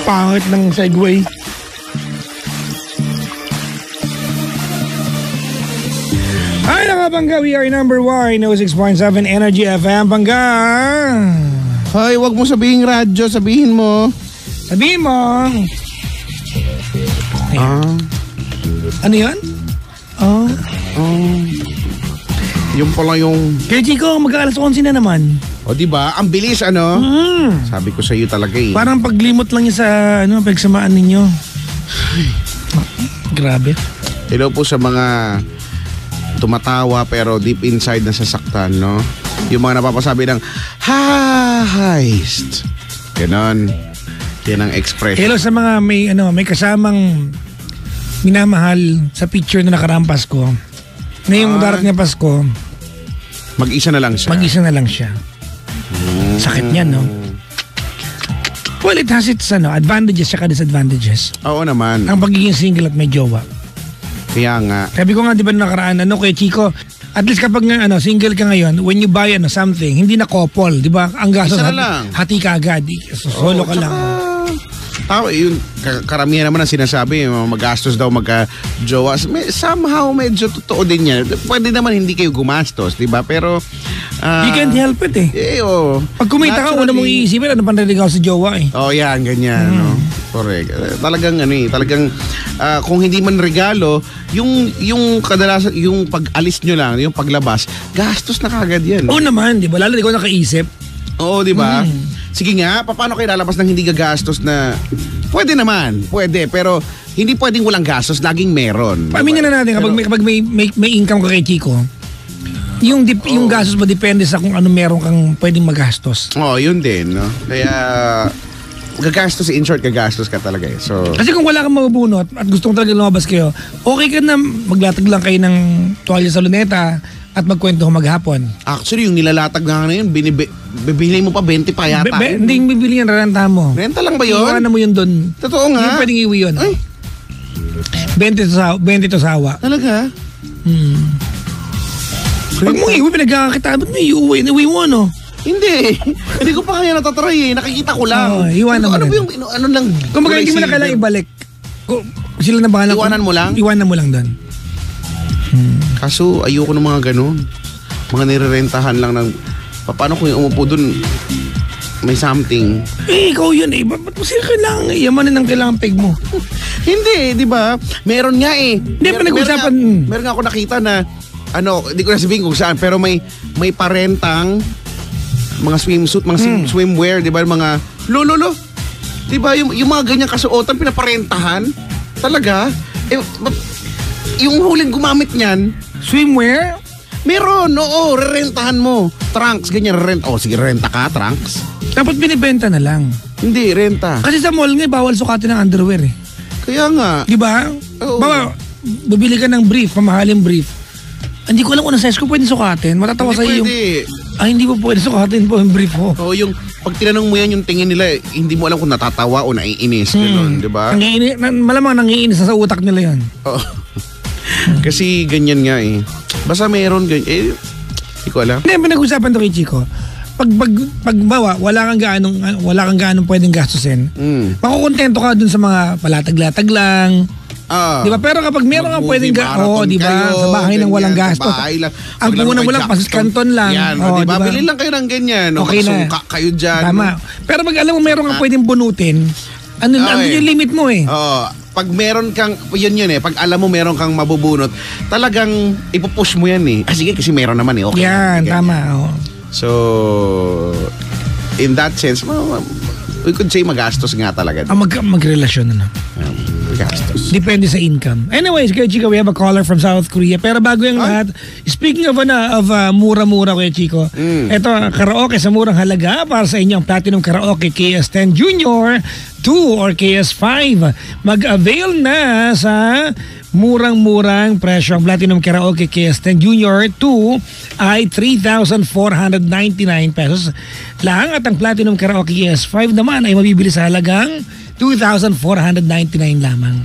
Pangit ng segue. Ay, nakabangga, we are number 1, 06.7 Energy FM, Bangga. Hoy, wag mo sabihin radyo, sabihin mo. Sabihin mo. Ano yan? Yung pala yung... Kaya Chico, mag-aalas 11 na naman. O diba, ang bilis Sabi ko sa iyo talaga eh. Parang paglimot lang yun sa pagsamaan ninyo. Grabe. Hello po sa mga tumatawa pero deep inside nasasaktan, no? Yung mga napapasabi ng heist. Ganon. Yan ang expression. Hello sa mga may kasamang minamahal sa picture na nakaraang Pasko. Na yung darating na Pasko, mag-isa na lang siya. Mag-isa na lang siya. Sakit niyan, no? Well, it has its advantages at disadvantages. Oo naman. Ang pagiging single at may jowa. Kaya nga. Sabi ko nga, di ba nakaraan, kay Chico, at least kapag single ka ngayon, when you buy something, hindi na couple, di ba? Ang gastos, hati ka agad. Solo ka lang. Tao, yun, karamihan naman ang sinasabi, magastos daw magka-jowa. Somehow, medyo totoo din yan. Pwede naman hindi kayo gumastos, di ba? Pero, you can't help it eh. Pag kumita ka, una mong iisipin, ano pang naligaw sa jowa eh. Yan, ganyan, no? Correct. Talagang, kung hindi man regalo, yung kadalasan, yung pag-alis nyo lang, yung paglabas, gastos na kagad yan. Oo naman, di ba? Lalo di ko nakaisip. Oo, di ba? Sige nga, paano kayo lalabas ng hindi gagastos na... Pwede naman, pwede. Pero hindi pwedeng walang gastos, laging meron. Pamilya na natin, kapag may income ka kay Chico, yung gastos mo depende sa kung ano meron kang pwedeng magastos. Yun din, no? Kaya... gagastos, in short, gagastos ka talaga eh. So... Kasi kung wala kang mabubunot at gusto mong talaga lumabas kayo, okay ka na maglatag lang kayo ng tuwalya sa luneta at magkwento maghapon. Actually, yung nilalatag na yun, bibili mo pa 20 pa yata. Hindi yung bibili yan, rarentahan mo. Renta lang ba yun? Iwanan mo yun doon. Totoo nga? Hindi pwedeng iwi yun. Ay. 20 to sawa. Talaga? Pag mo iwi, pinagkakakitaan, ba't mo iuwi? Iwi mo, no? Hindi. Hindi ko pa kaya natatry eh. Nakikita ko lang. Iwanan mo ba yung, ano lang? Kung baga, hindi mo na kailangan ibalik. Sila na bahala. Iwanan mo lang? Iwanan mo lang doon. Kaso, ayoko ng mga ganun. Mga nirerentahan lang ng... Paano kung yung umupo dun, may something? Ikaw yun eh. Ba't mo sila kailangan? Yamanin ang kailangan peg mo. Hindi, di ba? Meron nga eh. Hindi pa nag-usapan. Meron nga ako nakita na, hindi ko na sabihin kung saan, pero may parentang mga swimsuit, mga swimwear, di ba? Mga lolo. Di ba? Yung mga ganyang kasuotan, pinaparentahan. Talaga? Yung huling gumamit niyan, swimwear? Meron, oo, rerentahan mo. Trunks, ganyan, rent. Sige, renta ka, trunks. Dapat binibenta na lang. Hindi, renta. Kasi sa mall nga, bawal sukatin ng underwear eh. Kaya nga. Di ba? Bawa, bibili ka ng brief, mamahaling brief. Hindi ko alam kung size ko pwede sukatin. Matatawa sa iyo. Hindi mo pwede sukatin po yung brief ko. Yung pag tinanong mo yan, yung tingin nila, hindi mo alam kung natatawa o naiinis. Ganun, di ba? Malamang nangiinis sa utak nila yan. Kasi ganyan nga eh. Basta meron ganyan. Hindi ko alam. Hindi, pinag-usapan to kay Chico. Pagbawa, wala kang gaanong pwedeng gastusin. Makukontento ka dun sa mga palatag-latag lang. Di ba? Pero kapag meron kang pwedeng di ba? Sa bahay nang walang gastos. Ang puhunan mo lang, pasis kanton lang. Yan, di ba? Bilhin lang kayo ng ganyan. Okay na. Kayo dyan. Tama. Pero pag alam mo meron kang pwedeng bunutin, ano yung limit mo eh. Pag meron kang, yun eh, pag alam mo meron kang mabubunot, talagang ipupush mo yan eh. Sige, kasi meron naman eh. Okay. Yan, tama. So, in that sense, we could say magastos nga talaga. Magrelasyon na. Magastos. Depende sa income. Anyways, Kuya Chico, we have a caller from South Korea. Pero bago yung lahat, speaking of mura-mura, Kuya Chico, ito, karaoke sa murang halaga para sa inyong Platinum Karaoke KS10 Junior 2 or KS5. Mag-avail na sa murang-murang presyo. Ang Platinum Karaoke KS10 Junior 2 ay 3,499 pesos lang at ang Platinum Karaoke KS5 naman ay mabibili sa halagang 2,499 lamang.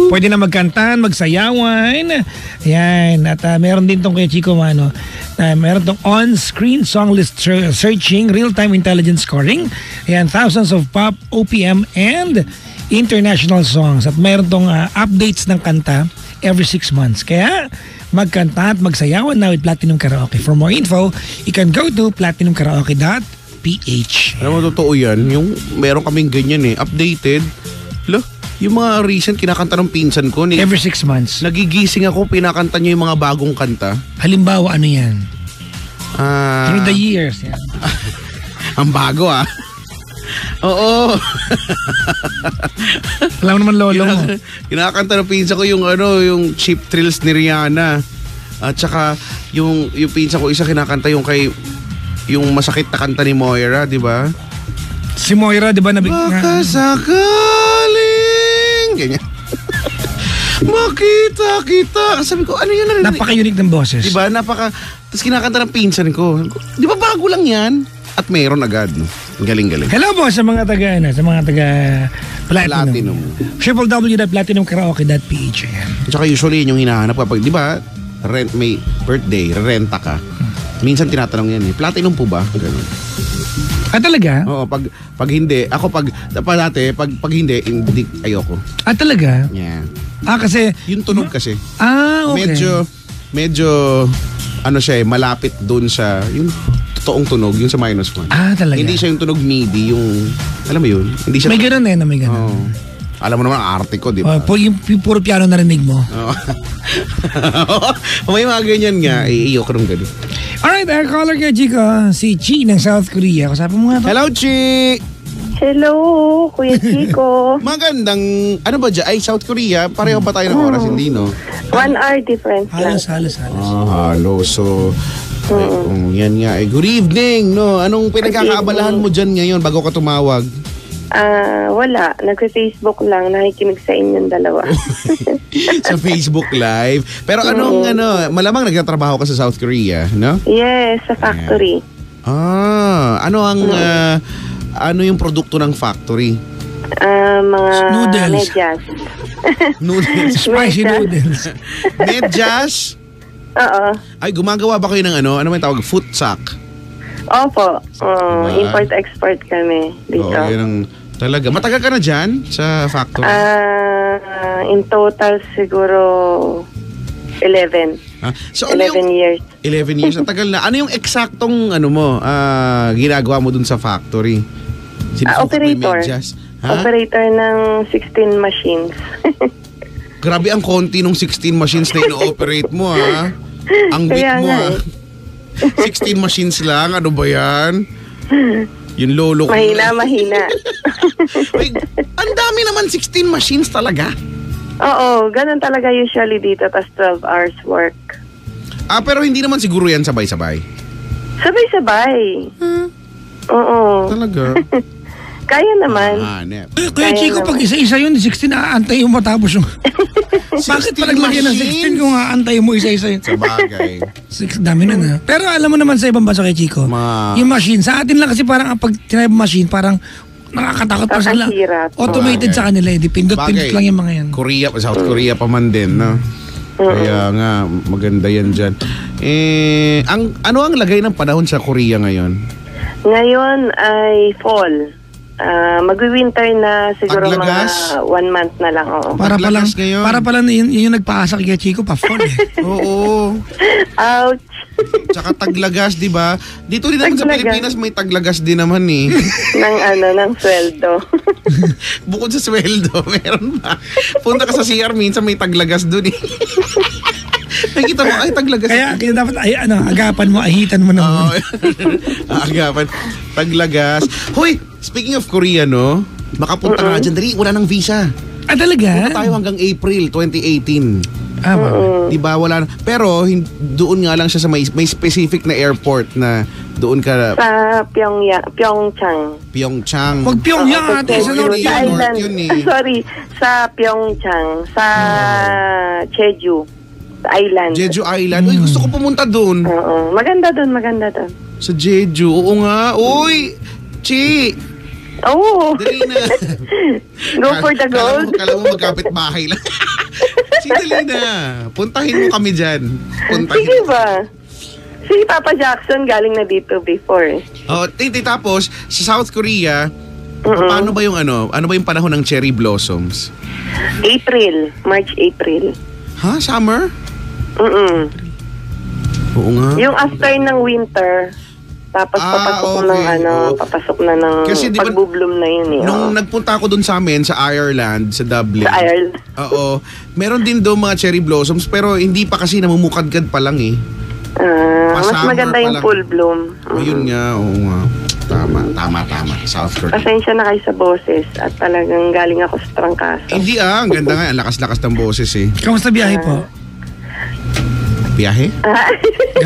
Pwede na magkantan, magsayawan. Ayan. At meron din tong kay Chico Mano. Meron tong on-screen song list searching, real-time intelligence scoring. Ayan, thousands of pop, OPM, and international songs. At meron tong updates ng kanta every 6 months. Kaya magkanta at magsayawan na with Platinum Karaoke. For more info, you can go to platinumkaraoke.ph. Alam mo, totoo yan. Yung meron kaming ganyan updated. Yung mga recent kinakanta ng pinsan ko. Every 6 months. Nagigising ako, pinakanta niya yung mga bagong kanta. Halimbawa, ano yan? Through the years. Yan. Ang bago Oo. Alam mo naman lolo mo. Kinakanta ng pinsan ko yung yung Cheap Thrills ni Rihanna. At saka yung pinsan ko isa kinakanta yung yung masakit na kanta ni Moira, di ba? Si Moira, di ba? Baka sakaling ganyan. Makita kita. Sabi ko, ano yun? Napaka-unique ng boses. Di ba? Tapos kinakanta ng pinsan ko. Di ba bago lang yan? At meron agad. Galing-galing. Hello po sa mga taga Platinum. www.platinumkaraoke.ph. Tsaka usually yun yung hinahanap kapag, di ba, may birthday, renta ka. Minsan tinatanong yan Platinum po ba? Ganun. Talaga? Oo, pag hindi, ako pag hindi, ayoko. Talaga? Yeah. Kasi yung tunog kasi. Okay. Medyo siya malapit doon sa yung totoong tunog, yung sa -1. Talaga. Hindi siya yung tunog MIDI, yung alam mo yun? Hindi siya may ganun may ganun. Alam mo naman ang arte ko, di ba? Yung puro piano narinig mo. May mga ganyan nga, ayoko nung ganun. Alright, our caller kay Chico, si Chi ng South Korea. Kasama mo nga to. Hello, Chi! Hello, Kuya Chico. Magandang, ano ba dyan? Ay, South Korea, pareho ba tayo ng oras, hindi, no? 1 hour difference lang. Halos. Halos. So, yan nga. Good evening, no? Anong pinagkakaabalahan mo dyan ngayon bago ka tumawag? Wala. Nagsa-Facebook lang. Nakikinig sa inyong dalawa. Sa Facebook Live. Pero malamang nagtatrabaho ka sa South Korea, no? Yes, sa factory. Ano yung produkto ng factory? Mga noodles. medyas. Noodles. Spicy noodles. Medyas? Oo. Ay, gumagawa ba kayo ng ano may tawag? Food sack? Opo. Diba? Import-export kami dito. Oo, yan ang talaga. Matagal ka na dyan sa factory? In total siguro 11. So, 11 years. 11 years. Ang tagal na. Ano yung eksaktong ginagawa mo dun sa factory? Operator. Operator ng 16 machines. Grabe ang konti nung 16 machines na ino-operate mo, Ang weak Kaya mo, 16 machines lang? Ano ba yan? Yung lolo ko. Mahina. Ay, ang dami naman 16 machines talaga. Oo, ganun talaga usually dito. Tas 12 hours work. Pero hindi naman siguro yan sabay-sabay. Sabay-sabay. Oo. Talaga? Kaya naman. Kaya Chico, pag isa-isa yun, 16 aantay mo matapos yung... Bakit pa naglagyan ng 16 kung aantay mo isa-isa yun? Sa bagay. Dami na. Pero alam mo naman sa ibang bansa kay Chico, yung machine, sa atin lang kasi parang pag tinay machine, parang nakakatakot pa sila. Automated sa kanila Pindot-pindot lang yung mga yan. South Korea pa man din, no? Kaya nga, maganda yan dyan. Ano ang lagay ng panahon sa Korea ngayon? Ngayon ay fall. Magwi-winter na siguro Taglagas? mga 1 month na lang. Oo. Para pala yun yung nagpaasa kay Chico pa fall Oo. Ouch. Tsaka taglagas, di ba? Dito rin naman sa Pilipinas may taglagas din naman ng sweldo. Bukod sa sweldo, meron ba? Punta ka sa CR minsan may taglagas dun Nakikita mo, ay taglagas. Kaya dapat agapan mo, ahitan mo naman. Agapan. Taglagas. Hoy, speaking of Korea, no? Makapunta ka dyan. Dali, wala ng visa. Talaga? Punta tayo hanggang April 2018. Diba, wala na. Pero, doon nga lang siya sa may specific na airport na doon ka... Sa Pyeongchang. Pyeongchang. Huwag Pyongyang ate, sa North yun Sorry, sa Pyeongchang. Sa Jeju Island. Jeju Island. Uy, gusto ko pumunta doon. Oo, maganda doon. Sa Jeju, oo nga. Uy, Chi! Oo. Dali na. Go for the gold. Kala mo magkapit bahay lang. Dali na. Puntahin mo kami dyan. Sige ba? Si Papa Jackson galing na dito before. Oh, tapos sa South Korea, paano ba yung ano ba yung panahon ng cherry blossoms? March, April. Ha? Summer? Oo nga. Yung after ng winter, tapos papasok okay. papasok na ng Kasi di ba, pagbubloom na yun eh. Nung nagpunta ako dun sa amin, sa Ireland, sa Dublin. Sa Ireland. Oo. Meron din doon mga cherry blossoms, pero hindi pa kasi namumukadkad pa lang eh. Mas maganda yung full bloom. Ayun nga, oo nga. Tama. South Korea. Pasensya na kayo sa boses at talagang galing ako sa trangkaso. Hindi ang ganda nga. Ang lakas-lakas ng boses eh. Kamusta biyahe po? Biyahe?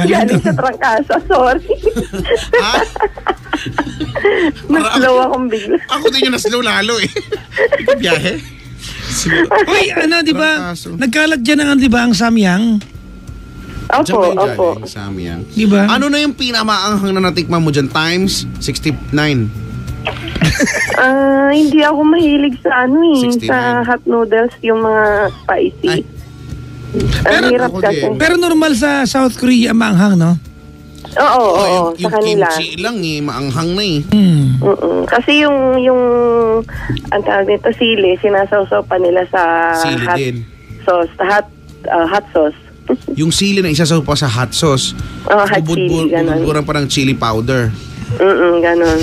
Galing sa trangkaso, sorry. Ha? Na-slow akong bigla. Ako din yung na-slow lalo eh. Biyahe? Uy, di ba? Nagkalat dyan ang, di ba, ang Samyang? Opo. Samyang. Di ba? Ano na yung pinamaanghang na natikman mo dyan? Times 69. Hindi ako mahilig sa 69. sa hot noodles, yung mga spicy. Ang hirap kasi. Pero normal sa South Korea maanghang, no? Oo, sa yung kanila. kimchi lang eh, maanghang na eh. Kasi yung ang tawag nito, sili, sinasawsaw pa nila sa Sili hot din. sauce, hot sauce. Yung sili na isasaw pa sa hot sauce. Hot chili, ganun. Bubudburan pa ng chili powder. Ganon.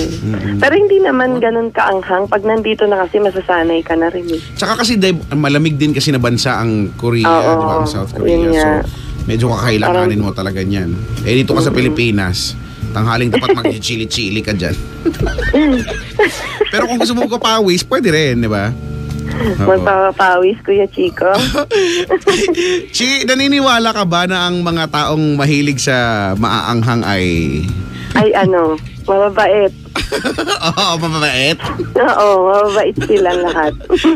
Pero hindi naman ganon kaanghang. Pag nandito na kasi masasanay ka na rin eh. Tsaka kasi malamig din kasi na bansa ang Korea, di ba? Ang South Korea. So, medyo kakailanganin mo talaga niyan. Eh, dito ka sa Pilipinas, tanghaling dapat mag-chili-chili ka dyan. Pero kung gusto mo kapawis, pwede rin, di ba? Magpapawis, Kuya Chico. Naniniwala ka ba na ang mga taong mahilig sa maaanghang ay... mababait. Oo, mababait? Oo, mababait silang lahat.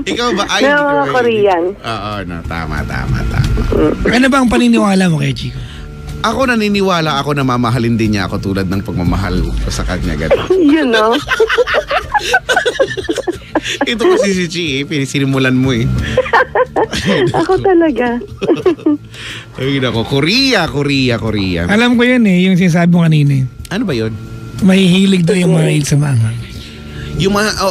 Ikaw ba? Ay, na mga Korean. Oo, tama. Ano ba ang paniniwala mo kay Chico? Ako naniniwala ako na mamahalin din niya ako tulad ng pagmamahal ko sa kanya. You know? Ito kasi si Chi sinimmulan mo eh. Ako talaga. Ay, nako, Korea. Alam ko yan eh, yung sinasabi mo kanina eh. Ano ba yun? Mahihilig daw yung mga sa maanghang. Yung mga,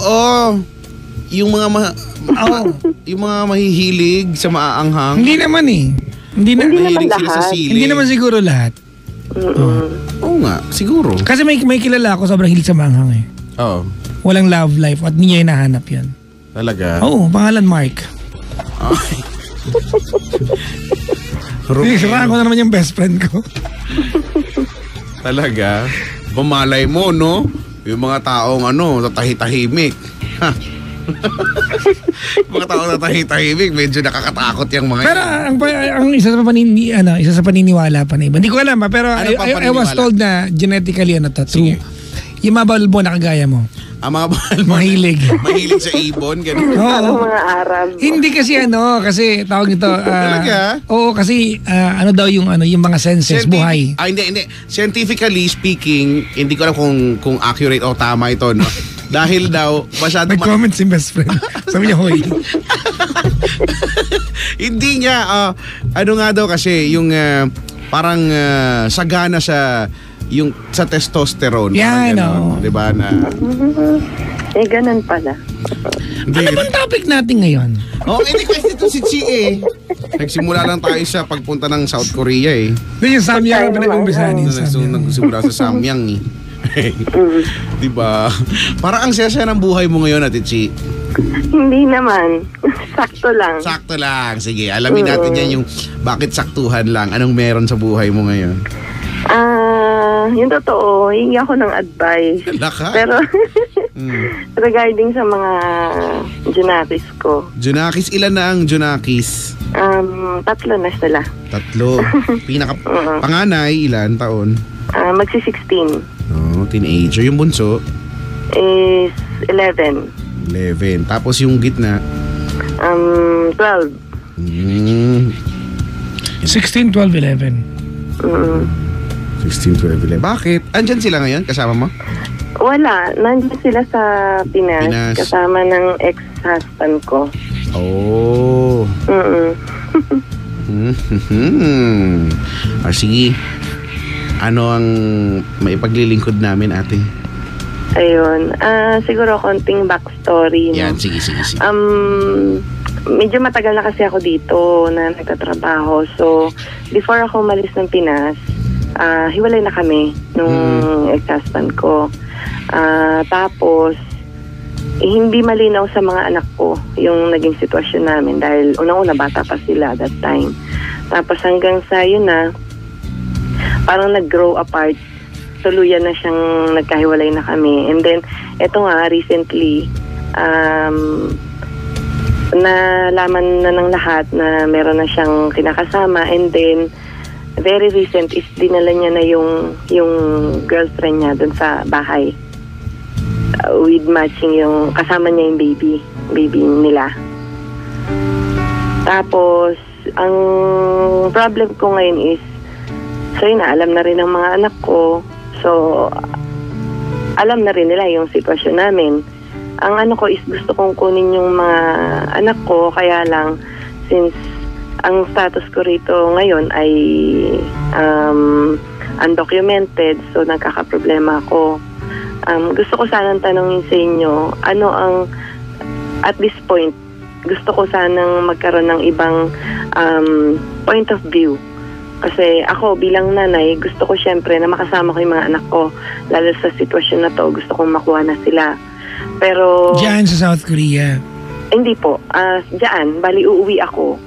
yung mga mahihilig sa maaanghang. Hindi naman eh. Hindi mahihilig naman sila sa lahat. sili. Hindi naman siguro lahat. Oo nga, siguro. Kasi may kilala ako sobrang hilig sa maanghang eh. Oo. Walang love life at hindi niya hinahanap yan. Talaga? Oo, pangalan Mark. Siraan ko na naman yung best friend ko. Talaga? Bumalay mo, no? Yung mga taong tatahi-tahimik. Mga taong tatahi-tahimik, medyo nakakatakot yung mga Pero ang isa sa paniniwala pa na iba. Hindi ko alam pero I was told na genetically true. Yung mga balbo na kagaya mo. Ang mga balbo mahilig sa ibon, gano'n. Parang mga Arab. Hindi kasi kasi tawag nito. Talaga? Oo, kasi daw yung mga senses, buhay. Hindi. Scientifically speaking, hindi ko alam kung accurate o tama ito, no? Dahil daw, masyado... May comment si best friend. Sabi niya, hoy. Hindi niya, nga daw kasi, yung parang sagana sa testosterone. Yeah, I know. Diba na... ganun pala. Ano bang topic natin ngayon? Hindi kasi ito si Chi eh. Nagsimula lang tayo sa pagpunta ng South Korea eh. Doon yung Samyang na pinag-umpisahan niya. Nagsimula sa Samyang eh. Diba? Parang ang saya-saya ng buhay mo ngayon, Ate Chi. Hindi naman. Sakto lang. Sakto lang. Sige, alamin natin yan yung bakit saktuhan lang. Anong meron sa buhay mo ngayon? Yung totoo, hingi ako ng advice. Laka? Pero, regarding sa mga junakis ko. Junakis? Ilan na ang junakis? 3 na sila. 3. Panganay, ilan taon? Magsi-16. Teenager. Yung bunso? Is 11. 11. Tapos yung gitna? 12. 16, 12, 11. 16, 12, 11. Bakit? Andyan sila ngayon? Kasama mo? Wala, nandiyan sila sa Pinas. Kasama ng ex-husband ko. Oh. Sige. Ano ang maipaglilingkod namin, ate? Ayun. Siguro konting backstory. Yan, no? sige. Medyo matagal na kasi ako dito na nagtatrabaho. So, before ako umalis ng Pinas, hiwalay na kami nung ex-husband ko. Tapos, hindi malinaw sa mga anak ko yung naging sitwasyon namin dahil unang-una bata pa sila that time. Tapos hanggang sa yun na, parang nag-grow apart. Tuluyan na siyang nagkahiwalay na kami. And then, eto nga, recently, nalaman na ng lahat na meron na siyang kinakasama. And then, very recent is dinala niya na yung girlfriend niya dun sa bahay. With matching yung kasama niya yung baby nila. Tapos, ang problem ko ngayon is, so yun na, alam na rin ng mga anak ko. So, alam na rin nila yung sitwasyon namin. Ang ano ko is gusto kong kunin yung mga anak ko, kaya lang, since ang status ko rito ngayon ay undocumented, so nagkakaproblema ako. Gusto ko sanang tanongin sa inyo, ano ang, at this point, gusto ko sanang magkaroon ng ibang point of view. Kasi ako bilang nanay, gusto ko syempre na makasama ko yung mga anak ko. Lalo sa sitwasyon na to, gusto kong makuha na sila. Pero... Diyan sa South Korea? Hindi po. Diyan, bali uuwi ako.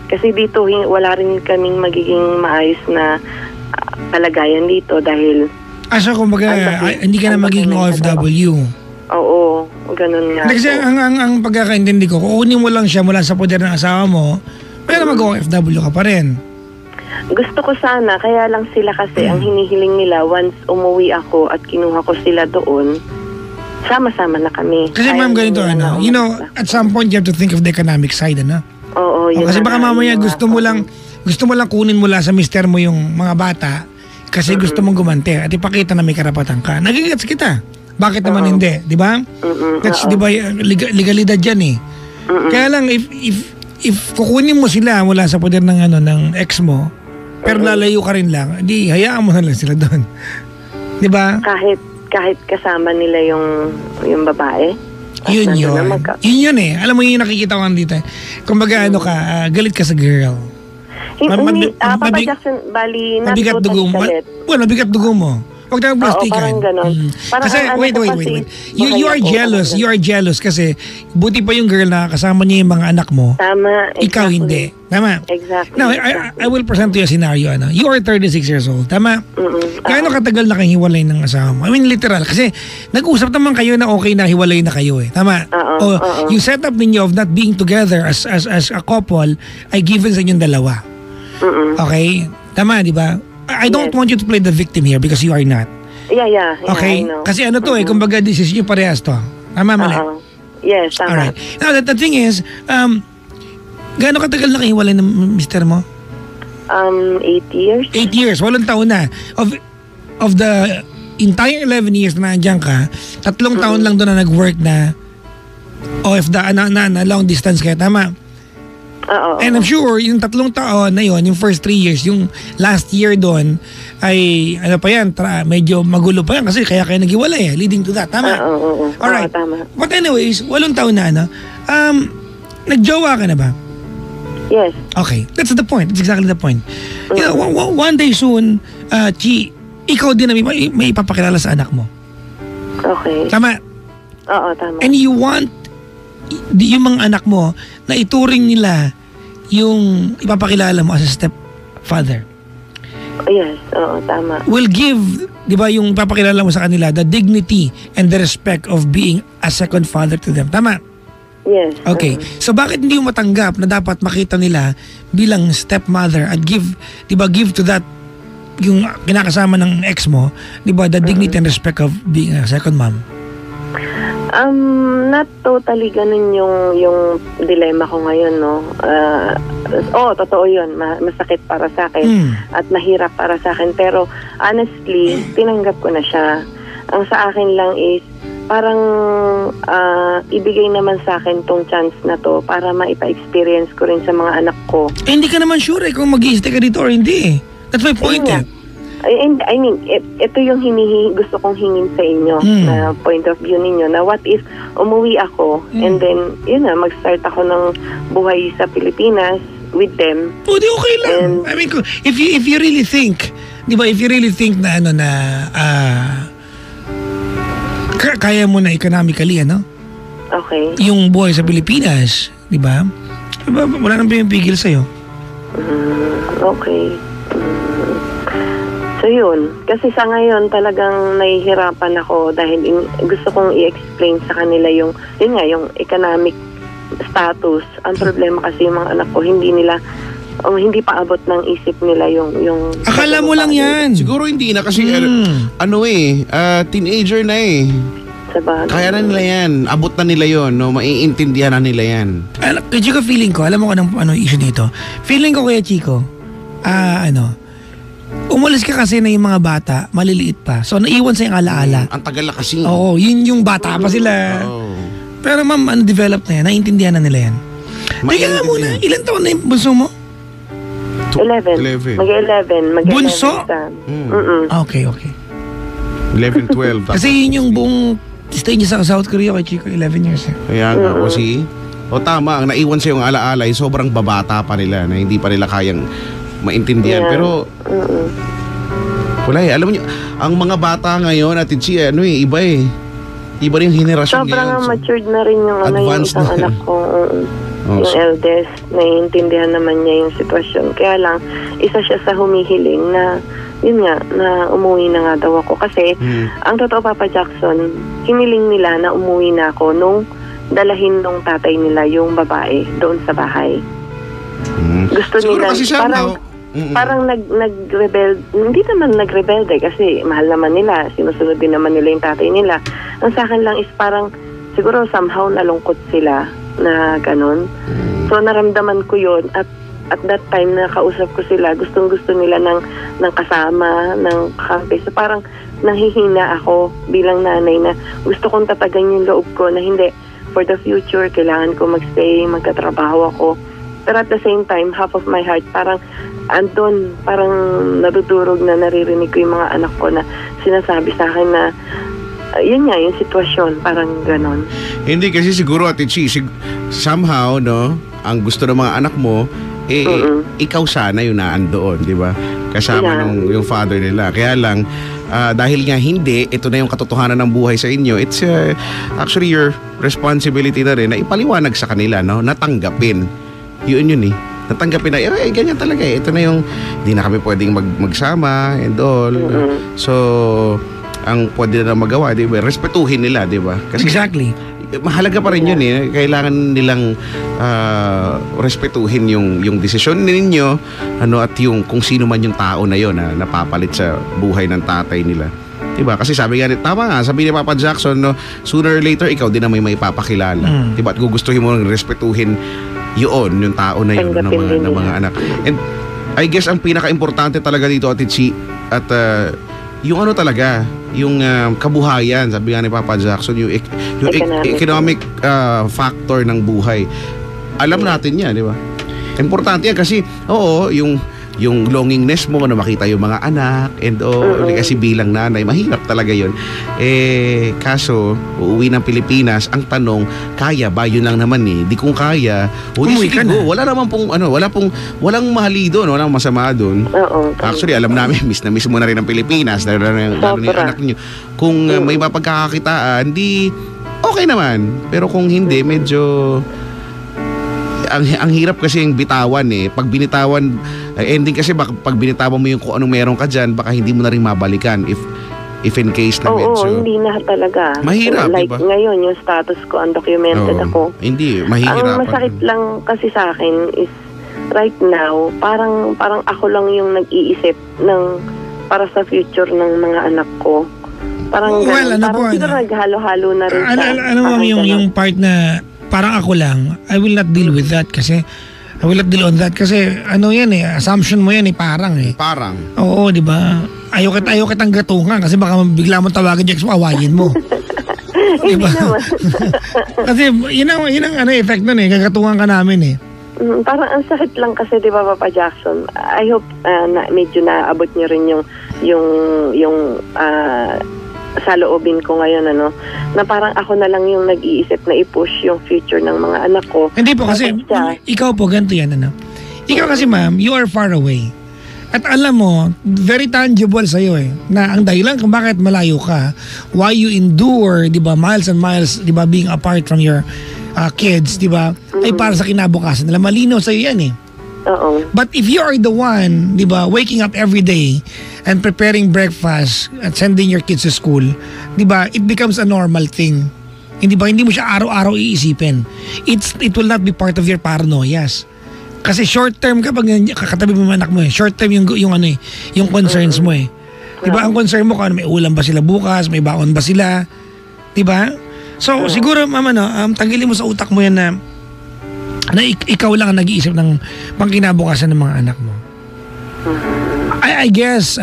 Kasi dito, wala rin kaming magiging maayos na kalagayan dito dahil... So kumbaga, hindi ka na magiging OFW? Oo, ganun nga. Kasi ang pagkakaintindi ko, kukunin mo lang siya mula sa poder ng asawa mo, pero mag-OFW ka pa rin. Gusto ko sana, kaya lang sila kasi ang hinihiling nila once umuwi ako at kinuha ko sila doon, sama-sama na kami. Kasi ma'am, ganito, you know, at some point you have to think of the economic side, Oo, yun. Kasi baka mamaya gusto mo lang kunin mula sa mister mo yung mga bata kasi gusto mong gumante at ipakita na may karapatan ka. Nagigets kita. Bakit naman hindi, di ba? That's, di ba, legalidad yan eh. Kaya lang, if kukunin mo sila mula sa poder ng ex mo, pero lalayo ka rin lang, di hayaan mo na lang sila doon. Di ba? Kahit kasama nila yung babae. Yun yun eh. Alam mo yung nakikita ko dito. Kumbaga galit ka sa girl. Papa Jackson, bali mabigat dugo mo. Mabigat dugo mo. Huwag tayong plastikan. Parang ganon. Kasi, wait. You are jealous. You are jealous kasi buti pa yung girl na kasama niya yung mga anak mo. Tama. Exactly. Ikaw hindi. Tama? Exactly. Now, I will present to you a scenario. You are 36 years old. Tama? Gaano katagal na kayong hiwalay ng asawa mo? I mean, literal. Kasi nag-usap naman kayo na okay na hiwalay na kayo eh. Tama? Yung setup ninyo of not being together as a couple ay given sa inyong dalawa. Okay? Tama, di ba? I don't want you to play the victim here because you are not. Yeah, okay? I know. Kasi kumbaga decision nyo parehas to. Tama, mali? Yes, tama. Alright. Now, the thing is, gaano katagal na kahiwalay ng mister mo? 8 years. 8 years, 8 taon na. Of the entire 11 years na nandiyan ka, 3 taon lang doon na nag-work na na long distance kayo, tama? And I'm sure, yung 3 taon na yon, yung first 3 years, yung last year doon, ay, medyo magulo pa yan kasi kaya kayo naghiwalay leading to that. Tama? Alright. Tama. But anyways, 8 taon na, nagjowa ka na ba? Yes. Okay. That's the point. That's exactly the point. You know, one day soon, Chi, ikaw din na may ipapakilala sa anak mo. Okay. Tama? Oo, tama. And you want yung mga anak mo na ituring nila yung ipapakilala mo as a stepfather. Yes, oo, tama. Will give, di ba, yung ipapakilala mo sa kanila the dignity and the respect of being a second father to them. Tama? Yes. Okay. So bakit hindi mo matanggap na dapat makita nila bilang stepmother at give to that yung kinakasama ng ex mo, di ba, the dignity and respect of being a second mom? Not totally ganun yung dilemma ko ngayon, no. Totoo yun. Masakit para sa akin at mahirap para sa akin. Pero honestly, tinanggap ko na siya. Ang sa akin lang is parang ibigay naman sa akin tong chance na to para maipa-experience ko rin sa mga anak ko. Hindi ka naman sure kung mag-i-stay ka dito or hindi. That's my point Yun nga. I mean, ito yung gusto kong hingin sa inyo na point of view ninyo na what if umuwi ako and then, yun na, mag-start ako ng buhay sa Pilipinas with them. Di okay lang. I mean, if you really think, di ba, if you really think na kaya mo na economically, Okay. yung buhay sa Pilipinas, di ba? Wala nang pinipigil sa'yo. Okay. So yun, kasi sa ngayon talagang nahihirapan ako dahil gusto kong i-explain sa kanila yung economic status. Ang problema kasi yung mga anak ko, hindi pa abot ng isip nila yung Akala mo lang yan. Siguro hindi na kasi teenager na eh. Sabagay. Kaya na nila yan. Abot na nila yon, no? Maiintindihan na nila yan. Kaya Chico, feeling ko, alam mo kung anong issue dito? Feeling ko, Kuya Chico, umalis ka kasi na yung mga bata, maliliit pa. So, naiwan sa yung alaala. Ang tagal na kasi. Oo, yun yung bata pa sila. Pero ma'am, develop na yan. Naiintindihan na nila yan. Teka nga muna, ilan taon na yung bunso mo? 11. Mag-11. Bunso? Okay. 11, 12. Kasi yun yung buong stay niya sa South Korea kay Chico, 11 years. Kaya nga, tama, ang naiwan sa yung alaala ay sobrang babata pa nila na hindi pa nila kayang maintindihan. Pero, wala alam mo nyo, ang mga bata ngayon, Ate Chi, iba eh. Iba rin yung henerasyon ngayon. Sobrang matured na rin yung isang na. anak ko. Yung eldest, naiintindihan naman niya yung sitwasyon. Kaya lang, isa siya sa humihiling na, yun nga, na umuwi na nga daw ako. Kasi, ang totoo, Papa Jackson, hiniling nila na umuwi na ako nung dalahin nung tatay nila yung babae doon sa bahay. Gusto siguro nila, kasi parang nag-rebel, hindi naman nag-rebelde kasi mahal naman nila, sinusunod din naman nila yung tatay nila. Ang sa akin lang is parang, siguro somehow nalungkot sila na ganun. So naramdaman ko yun at that time na kausap ko sila, gustong-gusto nila ng kasama, ng kampi. So parang nahihina ako bilang nanay na gusto kong tatagan yung loob ko na hindi, for the future, kailangan ko magstay, magkatrabaho ako. Pero at the same time, half of my heart, parang andun, parang nadudurog na naririnig ko yung mga anak ko na sinasabi sa akin na yun nga, yung sitwasyon, parang ganon. Hindi kasi siguro, Ate Chi, somehow, no, ang gusto ng mga anak mo, ikaw sana yung naandoon, di ba? Kasama yung father nila. Kaya lang, dahil nga hindi, ito na yung katotohanan ng buhay sa inyo, it's actually your responsibility na rin na ipaliwanag sa kanila, no, natanggapin. Yun eh. Natanggapin na, ganyan talaga eh. Ito na yung, hindi na kami pwedeng magsama and all. So, ang pwede na magawa, di ba? Respetuhin nila, di ba? Kasi exactly. Mahalaga pa rin yun eh. Kailangan nilang respetuhin yung desisyon ninyo, at yung kung sino man yung tao na yun na napapalit sa buhay ng tatay nila. Diba? Kasi sabi nga, tama nga, sabi ni Papa Jackson, no, sooner or later, ikaw din na may maipapakilala. Diba? At gugustuhin mo nang respetuhin yung tao na yun ng mga anak. And I guess ang pinaka-importante talaga dito, Ate Chi, at yung talaga, yung kabuhayan, sabi nga ni Papa Jackson, yung economic factor ng buhay. Alam natin yan, di ba? Importante yan kasi, yung longingness mo na makita yung mga anak and kasi bilang nanay, mahirap talaga yun. Kaso, uuwi ng Pilipinas, ang tanong, kaya ba? Yun lang naman eh. Di kung kaya, umuwi ka na. Wala naman pong, walang mahali doon, walang masama doon. Actually, alam namin, miss na miss mo na rin ang Pilipinas, lalo na yung anak niyo. Kung may mapagkakakitaan, di, okay naman. Pero kung hindi, medyo ang hirap kasi yung bitawan eh. Pag binitawan, ending kasi pag binitawan mo yung kung anong meron ka dyan, baka hindi mo na rin mabalikan if in case na medyo. Hindi na talaga. Mahirap, like, diba? Ngayon, yung status ko, undocumented ako. Hindi, mahirap. Ang masakit lang kasi sa akin is, right now, parang ako lang yung nag-iisip para sa future ng mga anak ko. Parang siguro naghalo-halo na rin Ano yung part na parang ako lang, I will not deal with that kasi I will not deal on that kasi yan eh, assumption mo yan eh, parang eh. Parang. Oo, di ba? ayaw kitang gatungan kasi baka bigla mo tawagin yung ex mo, awayin mo. Hindi naman. Kasi yun ang effect nun eh, gagatungan ka namin eh. Parang ang sakit lang kasi, di ba, Papa Jackson? I hope na medyo naabot niyo rin yung saloobin ko ngayon, ano, na parang ako na lang yung nag-iisip na i-push yung future ng mga anak ko. Hindi po kasi, ikaw po, ganito yan, ano. Ikaw kasi, ma'am, you are far away. At alam mo, very tangible sa'yo eh, na ang dahilan kung bakit malayo ka, why you endure, di ba, miles and miles, di ba, being apart from your kids, di ba, ay para sa kinabukasan nila. Malinaw sa'yo yan eh. Oo. But if you are the one, di ba, waking up every day and preparing breakfast at sending your kids to school, di ba, it becomes a normal thing. Hindi ba, hindi mo siya araw-araw iisipin. It will not be part of your paranoias. Kasi short term kapag kakatabi mo anak mo eh, short term yung ano eh, yung concerns mo eh. Di ba, ang concern mo kung ano, may ulam ba sila bukas, may baon ba sila, di ba? So siguro mama no, tanggalin mo sa utak mo yan na ikaw lang ang nag-iisip ng pangkinabukasan ng mga anak mo. I guess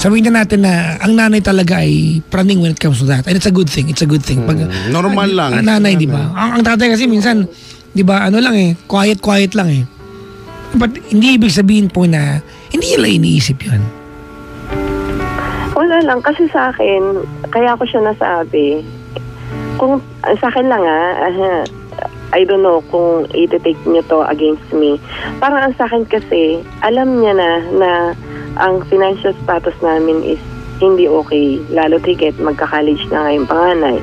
sabihin na natin na ang nanay talaga ay praning when it comes to that. And it's a good thing. It's a good thing. Pag, normal lang. Nanay, di ba? Ang tatay kasi minsan, di ba, ano lang eh, quiet lang eh. But hindi ibig sabihin po na hindi nila iniisip yun. Wala lang. Kasi sa akin, kaya ko siya nasabi, kung sa akin lang I don't know kung i-take niyo to against me. Parang ang sa akin kasi, alam niya na ang financial status namin is hindi okay. Lalo tigit, magka-college na ngayon panganay.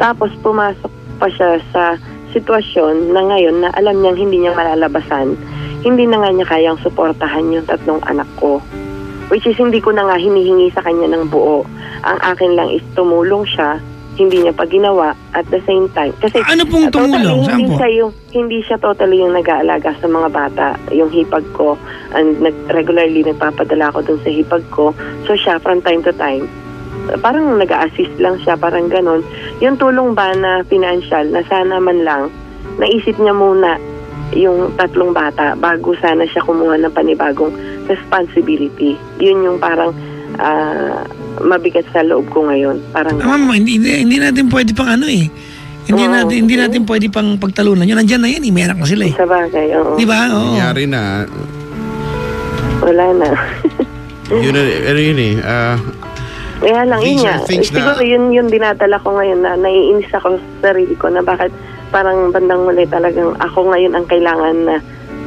Tapos pumasok pa siya sa sitwasyon na ngayon na alam niyang hindi niya malalabasan. Hindi na nga niya kayang suportahan yung 3 anak ko. Which is hindi ko na nga hinihingi sa kanya ng buo. Ang akin lang is tumulong siya, hindi niya pa ginawa at the same time. Kasi ano pong tumulong? Totally, hindi siya totally yung nag-aalaga sa mga bata. Yung hipag ko, and regularly nagpapadala ko dun sa hipag ko. So siya from time to time, parang nag-a-assist lang siya, parang ganon. Yung tulong ba na financial, na sana man lang, naisip niya muna yung 3 bata bago sana siya kumuha ng panibagong responsibility. Yun yung parang mabigat sa loob ko ngayon. Parang ma'am, hindi natin pwede pang ano eh. Hindi natin pwede pang pagtalunan. Yun, nandiyan na yan eh. May anak na sila eh. Sa bagay, oo. Di ba? Oo. Nangyari na. Wala na. Yun eh. Kaya lang, yun nga. Siguro yun dinadala ko ngayon na naiinis ako sa sarili ko na bakit parang bandang muli talagang ako ngayon ang kailangan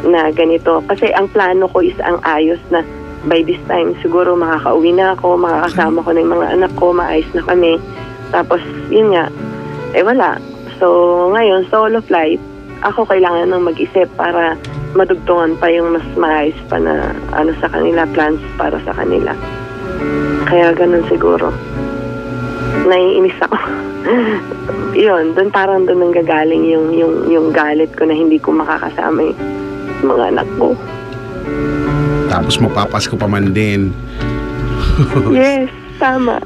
na ganito. Kasi ang plano ko is ang ayos na by this time siguro makakauwi na ako, makakasama ko na yung mga anak ko, maayos na kami. Tapos, yun nga, wala. So, ngayon, solo flight, ako kailangan nang mag-isip para madugtungan pa yung mas maayos pa na sa kanila, plans para sa kanila. Kaya ganun siguro. Naiinis ako. Yun, parang doon nanggagaling yung galit ko na hindi ko makakasama yung mga anak ko. Tapos magpapasko pa man din. Yes, tama.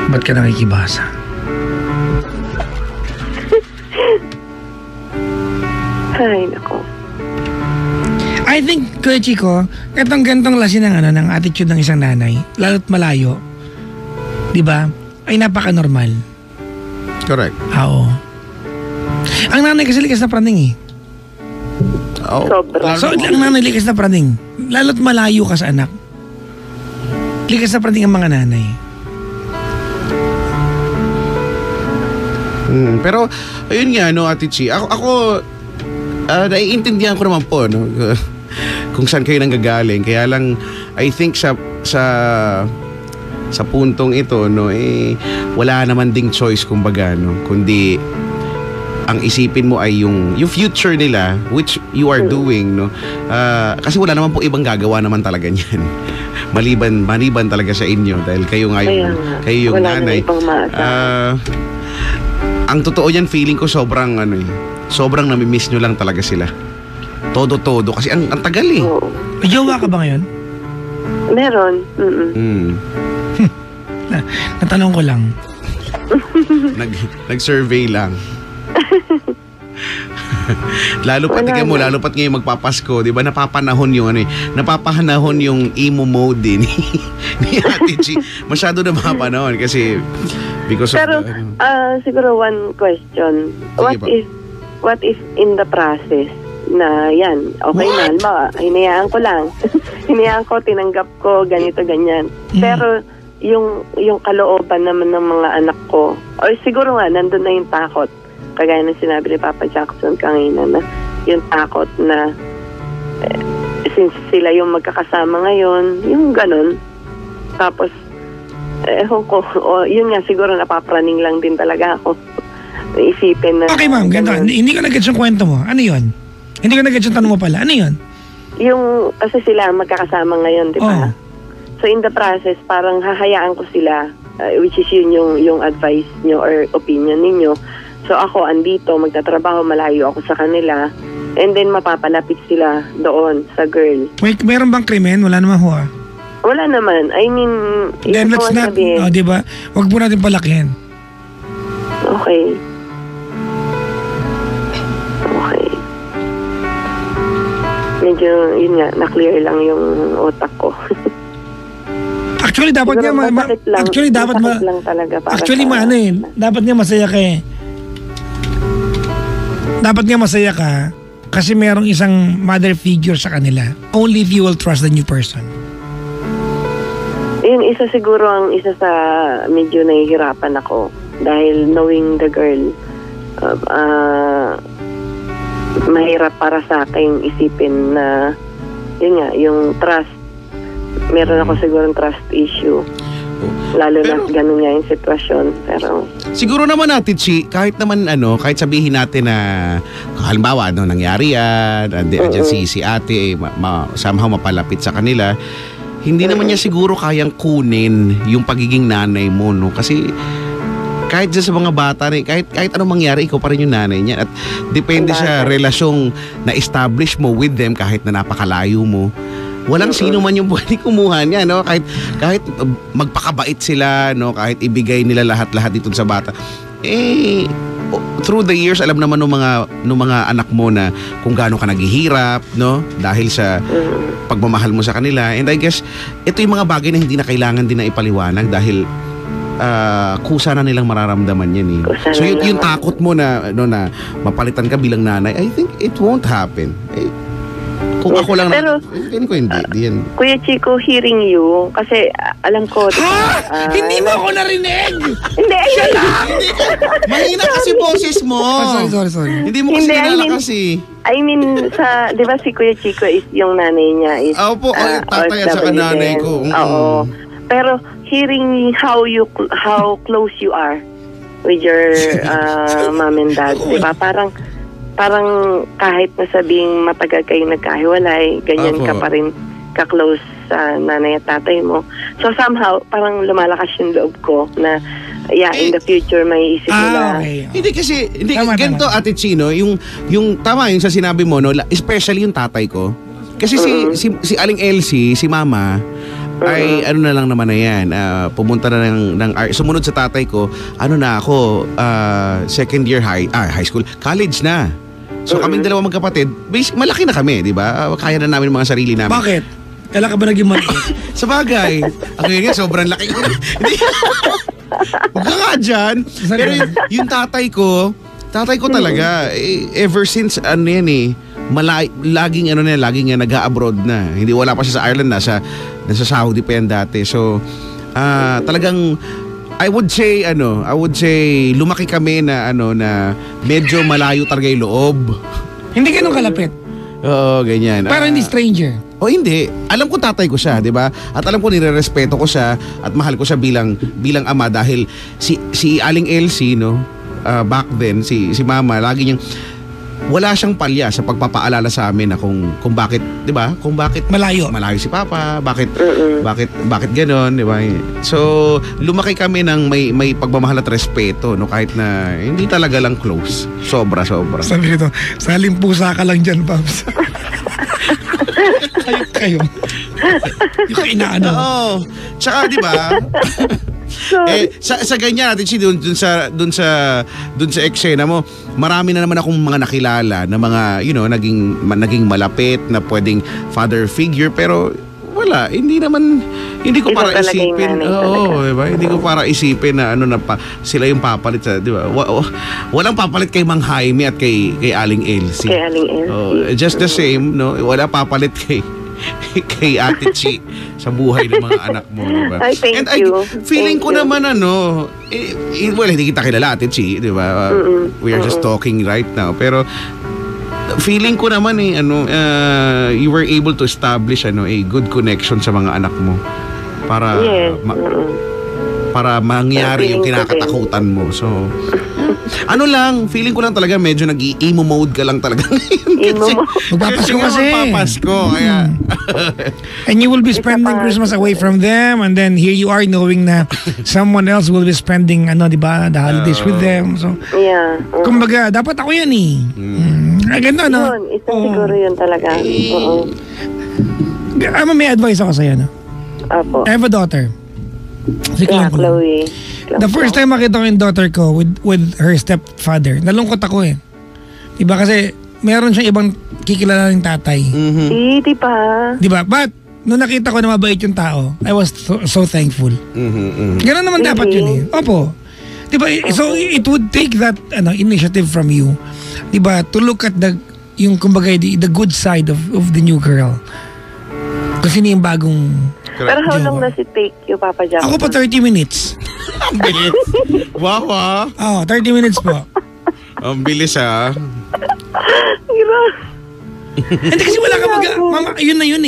Ba't ka nakikibasa? Ay, nako. I think, Kuya Chico, itong gantong lasi ng attitude ng isang nanay, lalo't malayo, di ba, ay napaka-normal. Correct. Oo. Ang nanay kasi likas na praning eh. Oh, Sobra. So, ang nanay likas na praning, lalo't malayo ka sa anak. Likas na praning ang mga nanay. Pero, ayun nga, Ate Chi, ako naiintindihan ko naman po, kung saan kayo nanggagaling. Kaya lang, I think sa puntong ito, wala naman ding choice, kumbaga, kundi ang isipin mo ay yung future nila, which you are doing, kasi wala naman po ibang gagawa naman talaga niyan. Maliban talaga sa inyo, dahil kayo yung nanay. Ang totoo niyan, feeling ko sobrang nami-miss nyo lang talaga sila. Todo kasi ang tagal eh. Oo. May jowa ka ba ngayon? Meron. Natanong ko lang. Nag-survey lang. Lalo pat tingnan mo, lalo pat ngayon magpapasko, 'di ba? Napapanahon yung napapanahon yung emo mode din ni Ate Chi. Masyado na mapanahon kasi because Pero of siguro one question. Sige What if in the process na yan, okay na, halimbawa, hinayaan ko lang. Hinayaan ko, tinanggap ko, ganito, ganyan. Pero yung kalooban naman ng mga anak ko, or siguro nga, nandun na yung takot. Kagaya ng sinabi ni Papa Jackson kanina na yung takot na since sila yung magkakasama ngayon, yung ganun. Tapos, yun nga, siguro napapraning lang din talaga ako. Isipin na... Okay ma'am, ganito. Hindi ko nag-gets yung kwento mo. Ano yun? Hindi ko nag-gets yung tanong mo pala. Ano yun? Yung, kasi sila magkakasama ngayon, di ba? Oh. So in the process, parang hahayaan ko sila, which is yun yung advice nyo or opinion ninyo. So ako andito, magtatrabaho, malayo ako sa kanila. And then mapapalapit sila doon sa girl. Wait, meron bang krimen? Wala naman ho ah. Wala naman. I mean, Then let's not, di ba? Huwag po natin palakihin. Okay. Medyo, yun nga, na-clear lang yung otak ko. Actually, dapat nga dapat nga masaya ka eh. Dapat nga masaya ka kasi merong isang mother figure sa kanila. Only if you will trust the new person. Yun, isa siguro ang isa sa medyo nahihirapan ako dahil knowing the girl, mahirap para sa akin isipin na yun nga, yung trust, meron ako siguro trust issue. Lalo na ganun nga yung sitwasyon. Pero siguro naman natin, Chi, kahit naman kahit sabihin natin na halimbawa nangyari yan, andyan si ate somehow mapalapit sa kanila, hindi naman niya siguro kayang kunin yung pagiging nanay mo, no? Kasi kahit sa mga bata, kahit anong mangyari, ikaw pa rin yung nanay niya. At depende sa relasyong na-establish mo with them kahit na napakalayo mo. Walang sino man yung pwede kumuha niya, no? Kahit magpakabait sila, no? Kahit ibigay nila lahat-lahat dito sa bata. Through the years, alam naman ng mga anak mo na kung gaano ka naghihirap, no? Dahil sa pagmamahal mo sa kanila. And I guess, ito yung mga bagay na hindi na kailangan din na ipaliwanag dahil kusa na nilang mararamdaman yan eh. So yung takot mo na na mapalitan ka bilang nanay, I think it won't happen. Kung ako lang pero ko hindi yan. Kuya Chico, hearing you kasi alam ko hindi mo ako narinig. Hindi. Mahina kasi boses mo. Sorry. Hindi mo kasi nalalakas eh. I mean, di ba si Kuya Chico is yung nanay niya is po, tatay at saka nanay ko. Oo. Pero hearing how close you are with your mom and dad, di ba? Parang kahit na sabing matagal kayong nagkahiwalay, ganyan ka pa rin ka-close sa nanay at tatay mo. So somehow, parang lumalakas yung loob ko na in the future may isip nila. Okay. Hindi kasi, ganito Ate Chino, yung tama yung sa sinabi mo, no, especially yung tatay ko. Kasi si Aling Elsie, si Mama, ay na lang naman na yan, pumunta na sumunod sa tatay ko, na ako, second year high school, college na. So kaming dalawa magkapatid, malaki na kami, di ba? Kaya na namin mga sarili namin. Bakit? Kailan ka ba naging maliit? Sa bagay. Ang ngayon sobrang laki ko. Huwag ka nga dyan. Pero yung tatay ko talaga, ever since laging nag-a-abroad na. Hindi, wala pa siya sa Ireland, nasa Saudi pa yan dati. So talagang I would say lumaki kami na medyo malayo talaga yung loob. Hindi ganun kalapit. Oo, ganyan. Pero hindi stranger. Hindi. Alam ko tatay ko siya, 'di ba? At alam ko nirerespeto ko siya at mahal ko siya bilang ama dahil si Aling Elsie, no, back then si Mama lagi niyang wala siyang palya sa pagpapaalala sa amin na kung bakit, 'di ba? Kung bakit malayo si Papa, bakit gano'n, 'di ba? So, lumaki kami ng may pagmamahal at respeto, no, kahit na hindi talaga lang close. Sobra. Sabi nito, saling pusa ka lang diyan, Pops. kayo. Yung inaano. Oo. Tsaka, 'di ba? Sa ganyan natin si dun sa eksena mo, marami na naman akong mga nakilala na mga naging malapit na pwedeng father figure, pero wala, hindi ko para isipin. Diba? Hindi ko para isipin na sila yung papalit sa, di ba? Walang papalit kay Mang Jaime at kay Aling Elsie. Kay Aling Elsie. Just the same, no? Wala papalit kay Ate Chi sa buhay ng mga anak mo, diba? Ay, thank you. Feeling ko naman hindi kita kilala, Ate Chi, diba? We are just talking right now, pero feeling ko naman you were able to establish a good connection sa mga anak mo para para mangyari yung kinakatakutan mo. So feeling ko lang talaga medyo nag-emo mode ka lang talaga ngayon. Magpapasko kasi. Magpapasko, kaya. And you will be spending Christmas away from them, and then here you are knowing na someone else will be spending diba, the holidays with them. So yeah. Kumbaga, dapat ako yan Ganda, no? Yun, siguro yun talaga. May advice ako sa'yo, no? Opo. I have a daughter. Si Chloe. The first time makita ko yung daughter ko with her stepfather, nalungkot ako Diba kasi meron siyang ibang kikilala ng tatay. Di ba? Diba? But, nung nakita ko na mabait yung tao, I was so thankful. Ganun naman dapat yun Opo. Diba? So, it would take that initiative from you. Diba? To look at the good side of the new girl. Kasi yung bagong... Pero how long na take you, Papa Jackson? Ako pa 30 minutes. Ang bilis. Wow. 30 minutes po. Ang bilis Hindi kasi wala ka yun na yun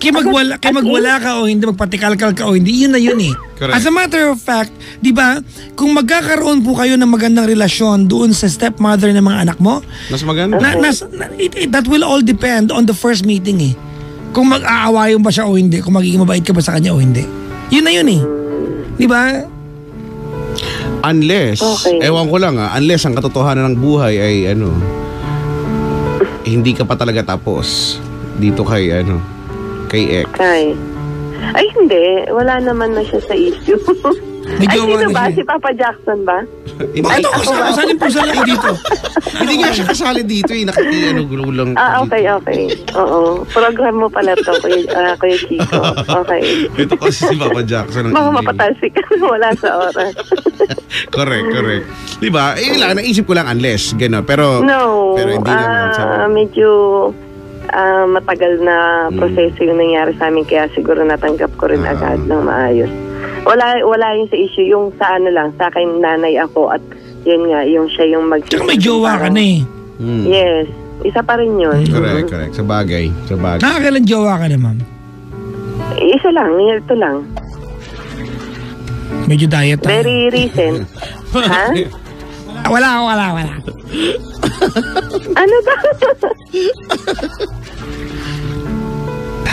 Kaya magwala ka o hindi, magpatikalkal ka o hindi, yun na yun Correct. As a matter of fact, di ba, kung magkakaroon po kayo ng magandang relasyon doon sa stepmother ng mga anak mo, mas maganda. That will all depend on the first meeting Kung mag-aawayon ba siya o hindi, kung magiging mabait ka ba sa kanya o hindi. Yun na yun Di ba? Unless, ewan ko lang unless ang katotohanan ng buhay ay hindi ka pa talaga tapos dito kay ex. Ay hindi, wala naman na siya sa issue. Ay, sino ba? Si Papa Jackson ba? Ito, kasali po sa ako dito. Hindi nga siya kasali dito gulo lang. Okay. Oo. Program mo pala to, Kuya Chico. Okay. Ito kasi si Papa Jackson. Baka mapatalsik ka wala sa oras. Correct. Diba? Naisip ko lang unless, gano'n. Pero hindi naman. Medyo matagal na proseso yung nangyari sa amin, kaya siguro natanggap ko rin agad ng maayos. Wala yung sa issue, yung sa lang, sa akin nanay ako at yun nga, yung siya yung Tsaka may jowa ka na Yes, isa pa rin yun. Correct. Sa bagay. Nakakailan jowa ka na, ma'am? Isa lang, ito lang. Medyo diet Very recent. Ha? Wala. Ano ba?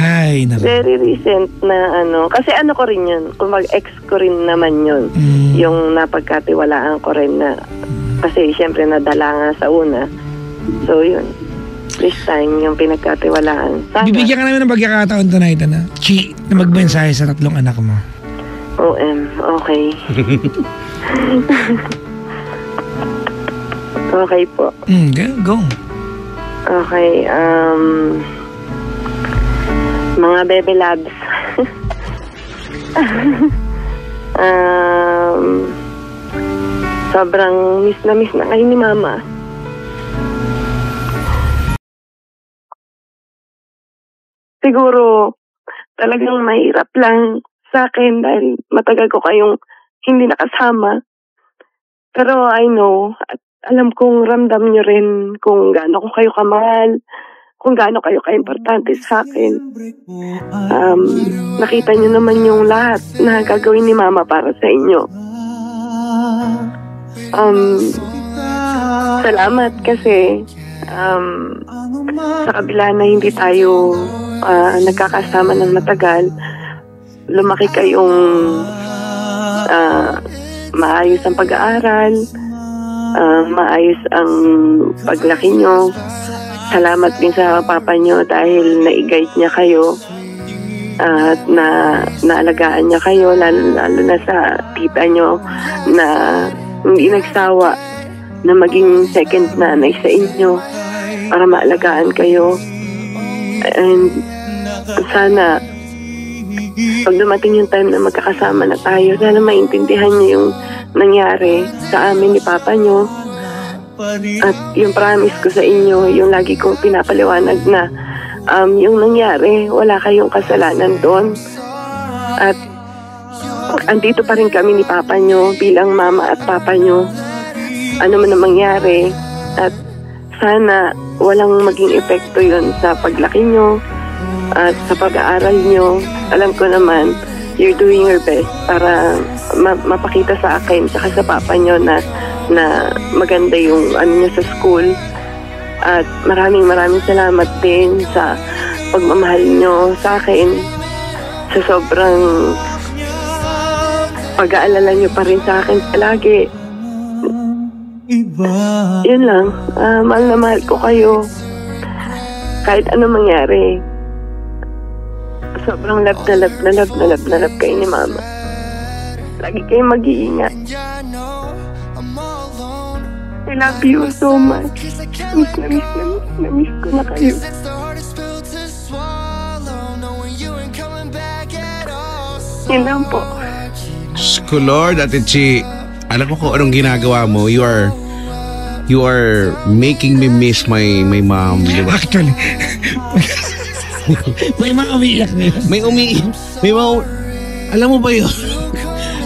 Ay, very recent na kasi ko rin yun, kung mag-ex ko rin naman yun, yung napagkatiwalaan ko rin na, kasi syempre nadala nga sa una, so yun, this time yung pinagkatiwalaan. Sana. Bibigyan ka namin ng pagkakataon tonight na magmensahe sa 3 anak mo. Okay. Okay po. Go. Okay, mga baby labs. Sobrang miss na kayo ni Mama. Siguro talagang mahirap lang sa akin dahil matagal ko kayong hindi nakasama. Pero I know at alam kong ramdam niyo rin kung gaano ko kayo kamahal, kung gaano kayo ka-importante sa akin. Nakita niyo naman yung lahat na gagawin ni Mama para sa inyo. Salamat kasi sa kabila na hindi tayo nagkakasama ng matagal, lumaki kayong maayos ang pag-aaral, maayos ang paglaki nyo. Salamat din sa papa nyo dahil na-guide niya kayo. at naalagaan niya kayo, lalo na sa tita niyo na hindi nagsawa na maging second nanay sa inyo para maalagaan kayo. And sana pag dumating yung time na magkakasama na tayo, sana maintindihan niyo yung nangyari sa amin ni Papa niyo. At yung promise ko sa inyo, yung lagi kong pinapaliwanag na yung nangyari, wala kayong kasalanan doon. At andito pa rin kami ni Papa nyo bilang mama at Papa nyo. Ano man ang mangyari. At sana walang maging epekto yon sa paglaki nyo at sa pag-aaral nyo. Alam ko naman, you're doing your best para mapakita sa akin saka sa Papa nyo na maganda yung ano nyo sa school. At maraming salamat din sa pagmamahal nyo sa akin, sa sobrang pag-aalala nyo pa rin sa akin palagi. Yun lang, mahal na mahal ko kayo kahit ano mangyari. Sobrang love na love kayo ni Mama. Lagi kayong mag-iingat. I love you so much. Miss ko na kayo. Yun lang po. Sko Lord, Ate Chi, alam ko kung anong ginagawa mo. You are making me miss my mom, di ba? Actually, may mga umiiyak ngayon. May alam mo ba yun?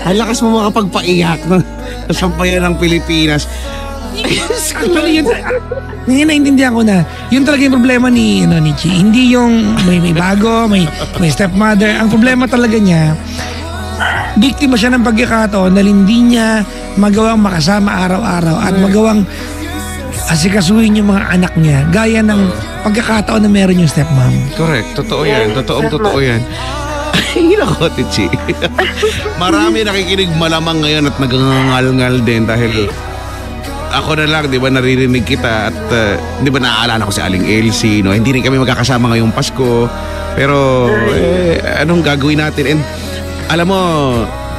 Ang lakas mo makapagpaiyak ng sampayan ng Pilipinas. Actually, yun naiintindihan ko na. Yun talaga yung problema ni Chi. Hindi yung may bago, may stepmother. Ang problema talaga niya, biktima siya ng pagkakataon na hindi niya magawang makasama araw-araw at magawang asikasuhin yung mga anak niya gaya ng pagkakataon na meron yung stepmom. Correct. Totoo yan. Totoo yan. Ay, nako, Tichi. Marami nakikinig malamang ngayon at nagangangal-ngal din dahil ako na lang, di ba, naririnig kita at di ba naaalala ko si Aling Elsie, no? Hindi rin kami magkakasama ngayong Pasko. Pero, anong gagawin natin? And alam mo,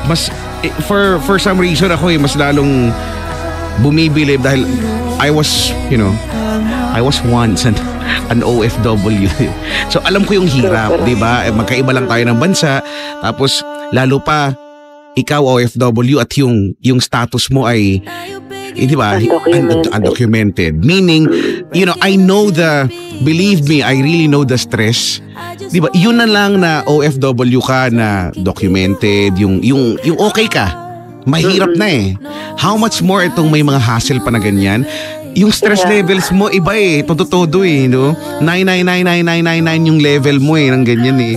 mas, for some reason ako mas lalong bumibilib dahil I was once an OFW. So alam ko yung hirap, di ba? Magkaiba lang tayo ng bansa. Tapos, lalo pa, ikaw OFW at yung status mo ay di ba? Undocumented. Meaning, believe me, I really know the stress. Di ba? Yun na lang na OFW ka na documented, yung okay ka. Mahirap na eh. How much more itong may mga hassle pa na ganyan? Yung stress levels mo, iba eh. Todo-todo eh, no? 9999999 yung level mo eh, ng ganyan eh.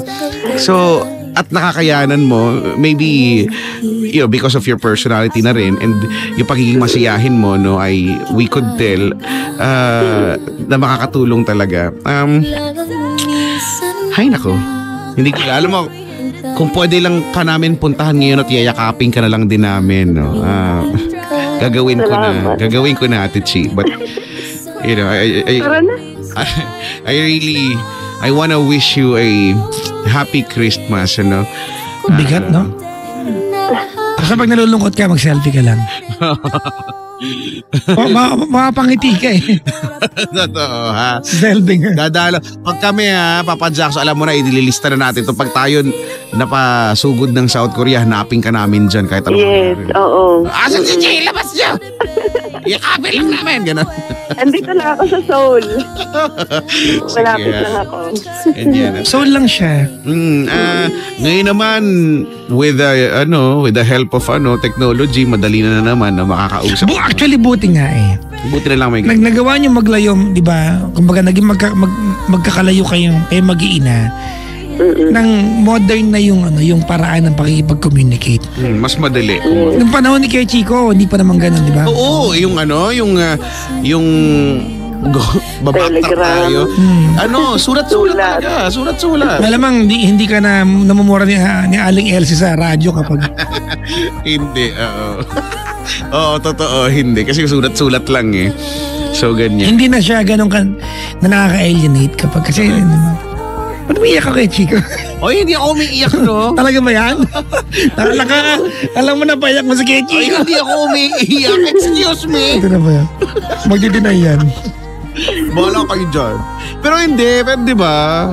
So, at nakakayanan mo, maybe because of your personality na rin and yung pagiging masiyahin mo, no, we could tell na makakatulong talaga. Hay nako, hindi ko alam mo kung pwede lang ka namin puntahan ngayon at yayakapin ka na lang din namin, no. Gagawin ko na Ate Chi, but I wanna wish you a happy Christmas, ano? Bigat, no? Kasi pag nalulungkot ka, mag-selfie ka lang. Makapangiti ka eh. Totoo, ha? Selfie nga. Dadalo. Pag kami, Papa Jacks, alam mo na, idililista na natin ito. Pag tayo napasugod ng South Korea, hanapin ka namin dyan kahit ano. Yes, oo. Asan si Jay? Labas niyo! Yakapin lang namin, gano'n. Andito lang ako sa Seoul. Malapit lang ako. Seoul lang siya. Ngayon naman, with the help of technology, madali na naman na makakausap. Actually, buti nga eh. Buti na lang may nagawa niyo maglayom, di ba? Kumbaga, naging magkakalayo kayo mag-iina. Nang modern na yung paraan ng pakikipag-communicate. Mas madali. Nung panahon ni Kuya Chico, hindi pa naman ganun, di ba? Oo, yung babatak tayo. Sulat-sulat talaga. Sulat-sulat. Malamang hindi ka na namumura ni Aling Elsie sa radyo kapag... Hindi, oo, totoo, hindi. Kasi sulat-sulat lang eh. So, ganyan. Hindi na siya ganun na nakaka-alienate kapag kasi... Ba't umiyak ako kay Chico? Oy, hindi ako umiiyak, no? Talaga ba yan? Alam mo na payak mo si Oy, Kechi. hindi ako umiiyak. Excuse me. Ito na ba yan? Magdi-deny yan. Bahala kayo dyan. Pero hindi, pero di ba?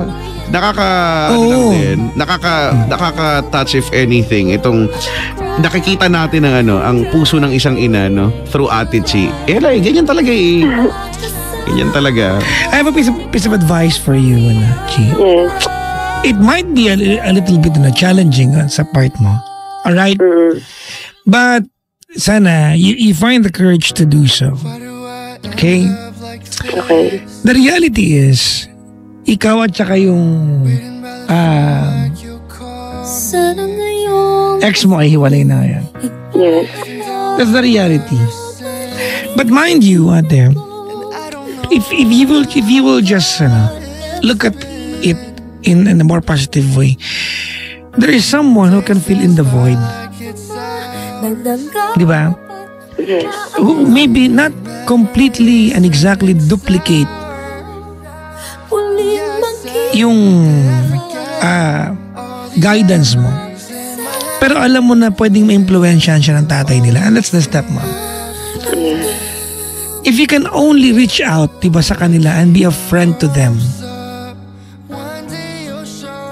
Ano lang din, nakaka-touch if anything. Itong nakikita natin ang puso ng isang ina, no? Through Ate Chi. Ganyan talaga eh. Ganyan talaga. I have a piece of advice for you, Chi. Yes. It might be a little bit challenging sa part mo. Alright? But sana you find the courage to do so. Okay? Okay. The reality is, ikaw at saka yung ex mo ay hiwalay na yan. Yes. That's the reality. But mind you, ate, if you will just look at it in a more positive way, there is someone who can fill in the void. Di ba? Yes. Who maybe not completely and exactly duplicate yung guidance mo. Pero alam mo na pwedeng ma-influensyahan siya ng tatay nila, and that's the stepmom. Yes. If you can only reach out, diba, sa kanila and be a friend to them.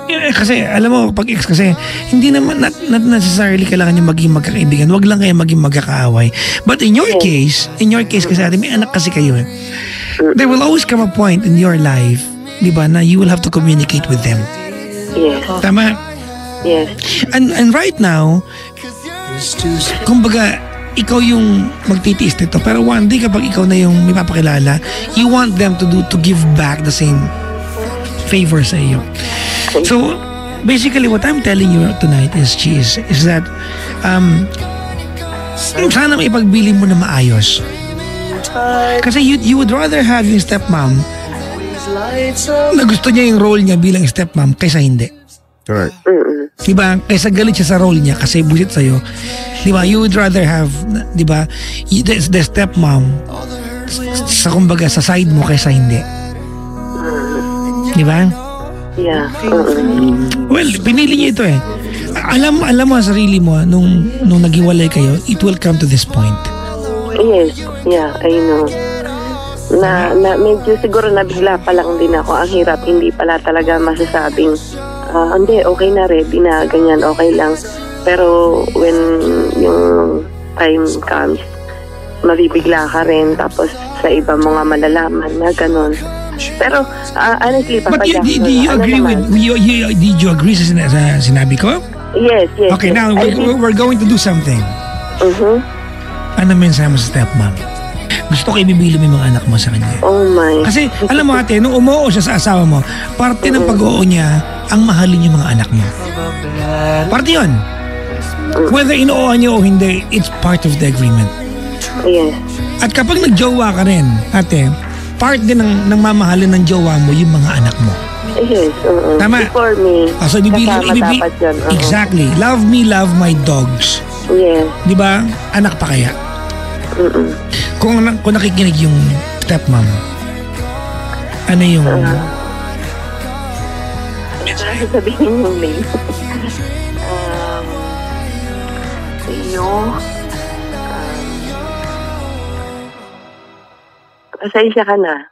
Kasi, alam mo, pag ex kasi, hindi naman, not necessarily kailangan yung maging magkakaibigan. Wag lang kayo maging magkakaaway. But in your case kasi ate, may anak kasi kayo eh. There will always come a point in your life, diba, na you will have to communicate with them. Yes. Tama? Yes. And right now, kumbaga, ikaw yung magtitiis nito. Pero one day kapag ikaw na yung may papakilala, you want them to give back the same favor sa iyo. So, basically what I'm telling you tonight is that sana maipagbili mo na maayos. Kasi you would rather have yung stepmom na gusto niya yung role niya bilang stepmom kaysa hindi. Correct. Diba? Kaysa galit siya sa role niya kasi busit sa'yo. Diba? You would rather have, diba, the stepmom sa kumbaga sa side mo kaysa hindi. Diba? Yeah. Well, pinili niya ito eh. Alam mo sa sarili mo nung naghiwalay kayo, it will come to this point. Yes. Yeah, I know. Na medyo siguro nabigla pa lang din ako. Ang hirap, hindi pala talaga masasabing hindi, okay na, ready na, ganyan, okay lang. Pero when yung time comes, mabibigla ka rin, tapos sa iba mga malalaman na gano'n. Pero honestly, Papa But Jackson, do you agree did you agree sa sinabi ko? Yes. Okay, now we're going to do something. Ano mensahe mo sa stepmom? Gusto ko ibibili mo yung mga anak mo sa kanya. Oh my. Kasi alam mo ate, nung umuo siya sa asawa mo, parte ng pag-oo niya ang mahalin yung mga anak mo. Parte yun. Whether inuoan niyo o hindi, it's part of the agreement. Yes. At kapag nagjowa ka rin, ate, part din ng mamahalin ng jowa mo yung mga anak mo. Yes. Tama. Before me. So dapat yun. Exactly. Love me, love my dogs. Yes. Di ba? Anak pa kaya? Kung nakikinig yung stepmom, ano yung sabihin yung name. Pasensya ka na.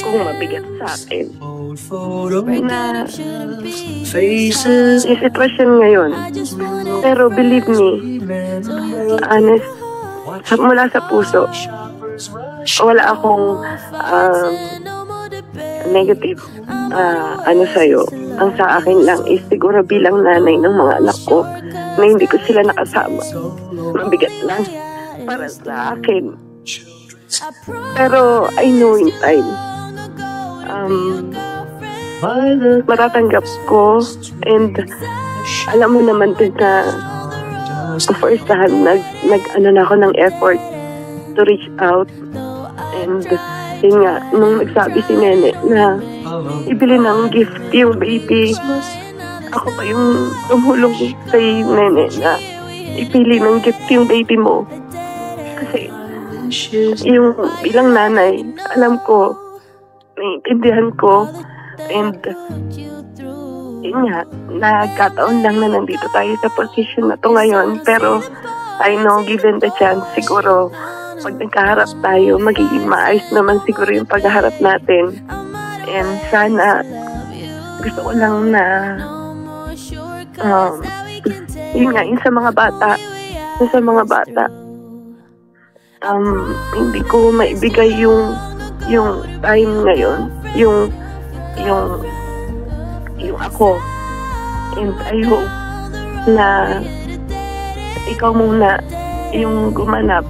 Kung mabigat sa akin. Na yung sitwasyon ngayon. Pero believe me, honest, mula sa puso, wala akong negative sa'yo. Ang sa akin lang is siguro bilang nanay ng mga anak ko na hindi ko sila nakasama. Mabigat lang para sa akin. Pero I know in time, matatanggap ko, and alam mo naman din na first hand na ako ng effort to reach out, and yun nga, nung nagsabi si Nene na ibili ng gift yung baby, ako pa yung tumulong kay Nene na ipili ng gift yung baby mo. Kasi yung bilang nanay, alam ko naiintindihan ko. And yun nga, nagkataon lang na nandito tayo sa position na to ngayon. Pero I know, given the chance, siguro pag nagkaharap tayo, magiging maayos naman siguro yung pagharap natin. And sana, gusto ko lang na yun nga, yun sa mga bata, hindi ko maibigay yung time ngayon, yung ako. And I hope na ikaw muna yung gumanap.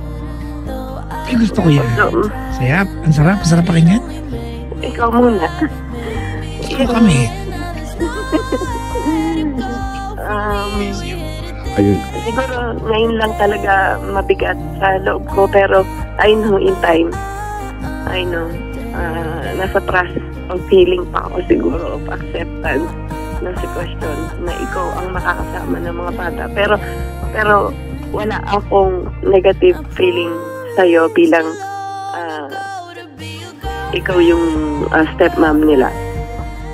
Ay, gusto ko yan. Sayap. Ang sarap. Ang sarap pakinggan. Ikaw muna. Ikaw kami. Ayun. Siguro ngayon lang talaga mabigat sa loob ko, pero I know in time. I know. Nasa process of healing pa ako siguro, of acceptance ng sitwasyon na ikaw ang makakasama ng mga bata. Pero wala akong negative feeling sa'yo bilang ikaw yung stepmom nila.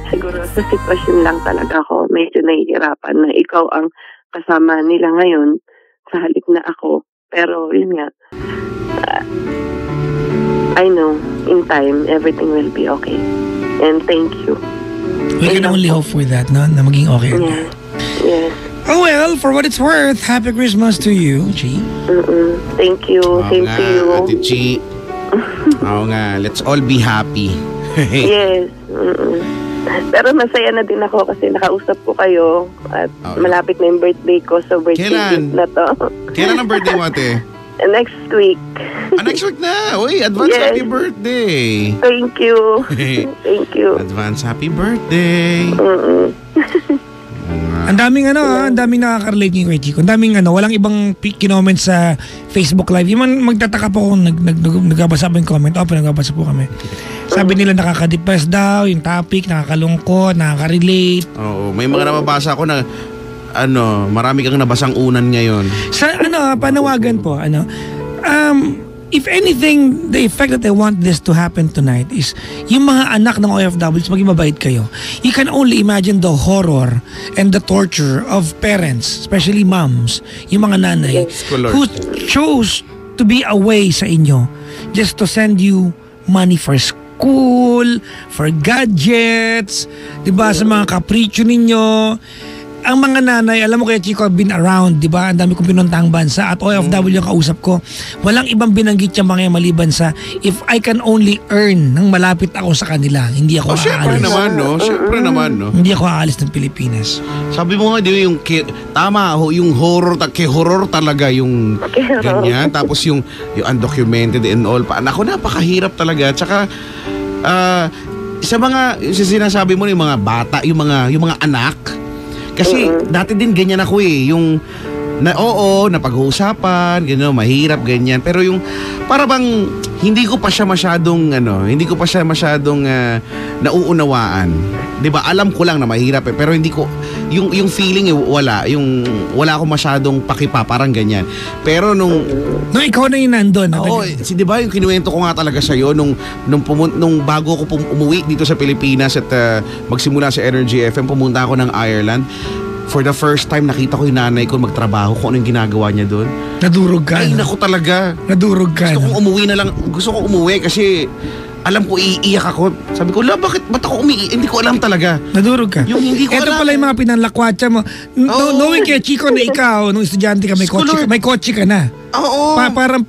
Siguro sa sitwasyon lang talaga ako medyo nahihirapan na ikaw ang kasama nila ngayon sa halip na ako. Pero yun nga, I know in time everything will be okay. And thank you. We can only hope for that, no? Na maging okay. Yes. Yes. Oh well, for what it's worth, Happy Christmas to you, Chi. Thank you. Same to you. Ate Chi. Oo nga, let's all be happy. Yes. Pero masaya na din ako kasi nakausap ko kayo at malapit na yung birthday ko, so birthday Kailan? gift na to. Kailan ang birthday mo, ate? Next week. Next week na. Uy, advance Yes. happy birthday. Thank you. Thank you. Advance happy birthday. Ang daming ang daming nakaka-relate ni Kuya Chico. Ang daming walang ibang kinoment sa Facebook Live. Yung magtataka po kung nagbabasa po yung comment. Open, nagbabasa po kami. Sabi nila nakaka-depress daw, yung topic, nakakalungkot, nakaka-relate. Oo, may mga nababasa ko na marami kang nabasang unan ngayon. Sa panawagan po, if anything, the effect that I want this to happen tonight is yung mga anak ng OFWs, maging mabait kayo. You can only imagine the horror and the torture of parents, especially moms, yung mga nanay, who chose to be away sa inyo just to send you money for school, for gadgets, diba, sa mga kapritsyo ninyo. Ang mga nanay, alam mo Kuya Chico, I've been around, di ba? Ang dami kong pinuntang bansa at OFW yung kausap ko. Walang ibang binanggit yung mga maliban sa if I can only earn nang malapit ako sa kanila, hindi ako aalis. Siyempre naman, no? Hindi ako aalis ng Pilipinas. Sabi mo nga, yung yung horror, horror talaga yung ganyan. Tapos yung undocumented and all. Naku, napakahirap talaga. Tsaka, sa mga, sinasabi mo yung mga bata, yung mga anak, kasi dati din ganyan ako yung napag-uusapan, gano'n, mahirap ganyan. Pero yung para bang hindi ko pa siya masyadong nauunawaan. 'Di ba? Alam ko lang na mahirap pero hindi ko yung feeling wala ako masyadong pakipa, parang ganyan. Pero nung ikaw na yung nandun. Di ba yung kinuwento ko nga talaga sa iyo nung bago ako umuwi dito sa Pilipinas at magsimula sa Energy FM, pumunta ako ng Ireland. For the first time, nakita ko yung nanay ko magtrabaho, kung ano yung ginagawa niya doon. Nadurog ka. Ay, naku talaga. Nadurog ka. Gusto kong umuwi kasi alam ko iiyak ako. Sabi ko, ba't ako umiiyak? Hindi ko alam talaga. Nadurog ka. Yung hindi ko Ito alam. pala yung mga pinanlakwatsa mo. Knowing kay Chico na ikaw, nung estudyante ka, may kotse ka na. Oo.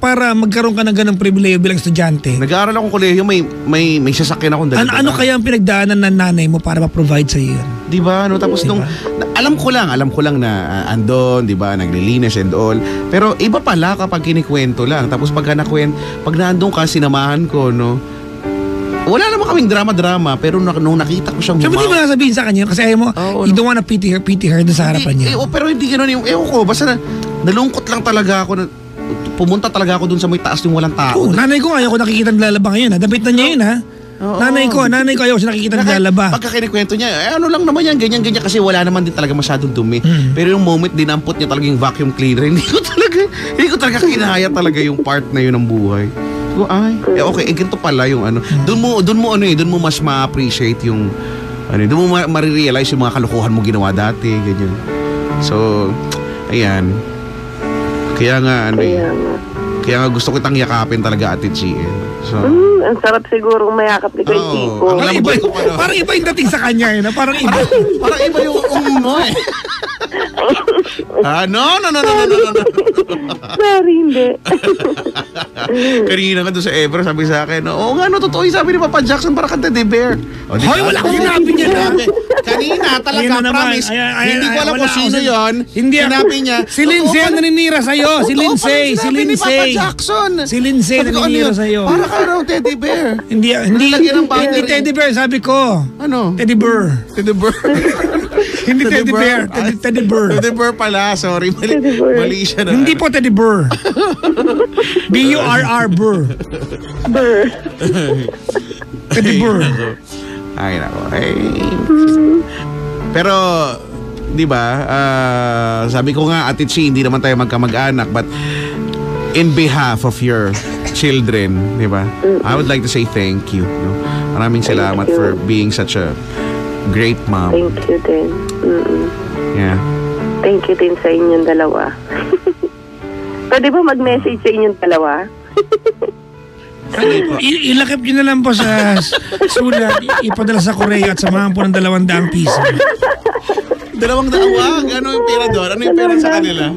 Para magkaroon ka ng ganong pribileyo bilang estudyante. Nag-aaral akong kolehiyo, may sasakyan akong dala. Ano kaya ang pinagdaanan ng nanay mo para ma-provide sa iyo? Di ba? Tapos alam ko lang na andon, di ba, naglilinis and all. Pero iba pala kapag kinikwento lang. Tapos pag naandun ka, sinamahan ko, no? Wala naman kaming drama-drama, pero nung nakita ko siyang So, hindi mo nasabihin sa kanya kasi ayaw mo, you don't wanna pity her doon sa harapan niya. Pero hindi gano'n ewan ko, basta nalungkot lang talaga ako pumunta talaga ako dun sa may taas yung walang tao. Nanay ko ayaw ko nakikita naglalaba ngayon, ha? Damit na niya yun, ha? Nanay ko ayaw siya nakikita naglalaba. Pagka kinikwento niya, ano lang naman yan, ganyan kasi wala naman din talaga masyadong dumi. Pero yung moment dinampot niya talaga yung vacuum cleaner, hindi ko talaga kinaya talaga yung part na yun ng buhay. ko, okay, ganito pala yung ano. Doon mo mas ma-appreciate yung, doon mo marirealize yung mga kalokohan mo ginawa dati, ganyan. So, ayan. Kaya nga, kaya nga gusto kitang yakapin talaga, Ate Chi. So, ang sarap siguro mayakap ni Kuya Chico. Parang iba yung dating sa kanya, parang iba. Parang iba yung mo eh. No. Sorry, hindi. Kanina ka doon sa Ever, sabi sa akin, oo nga, totoo yung sabi ni Papa Jackson, para kang Teddy Bear. Hoy, wala akong sinabi niya. Kanina, talaga, promise. Hindi ko alam kung sino yun. Sinabi niya. Si Lindsay ang naninira sa'yo. Si Lindsay. Ni Papa Jackson. Si Lindsay ang naninira sa'yo. Para ka raw Teddy Bear. Hindi Teddy Bear, sabi ko. Ano? Teddy Bear. Hindi Teddy Bear. Teddy Bear. Teddy Bear pala. Sorry. Mali siya na. Hindi po Teddy Bear. B-U-R-R Bear. Burr. Teddy Bear. Ay, nako. Pero, di ba, sabi ko nga, Ate Chi, hindi naman tayo magkamag-anak, but in behalf of your children, di ba, I would like to say thank you. No? Maraming salamat for being such a great mom. Thank you din. Yeah. Thank you din sa inyong dalawa. Pwede ba mag-message sa inyong dalawa? Ilakip nyo na lang po sa sulat, ipadala sa Correo at samahan po ng 200 piso. 200? Ano yung pera doon? Ano yung pera sa kanila?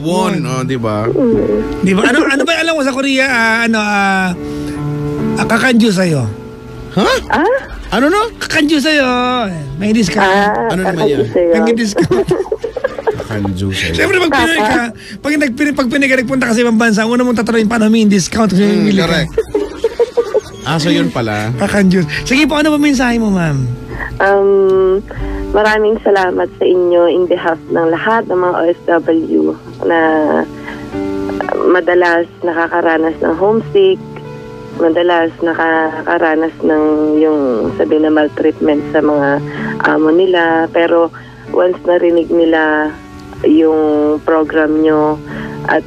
Won, di ba? Di ba? Ano ba alam mo sa Korea? Kakanju sa'yo. Ha? Ano no? Kakanju sa'yo. May discount. Ano naman yan? May discount. Kakanju sa'yo. Siyempre pag Pinoy ka, pag Pinoy ka nagpunta ka sa ibang bansa, una mong tatanungin paano may discount kasi may mili ka. Correct. So yun pala. Kakanju. Sige po, ano ba mensahe mo, ma'am? Maraming salamat sa inyo in behalf ng lahat ng mga OFW na madalas nakakaranas ng homesick, madalas nakakaranas ng yung sabi na maltreatment sa mga amo nila. Pero once narinig nila yung program nyo at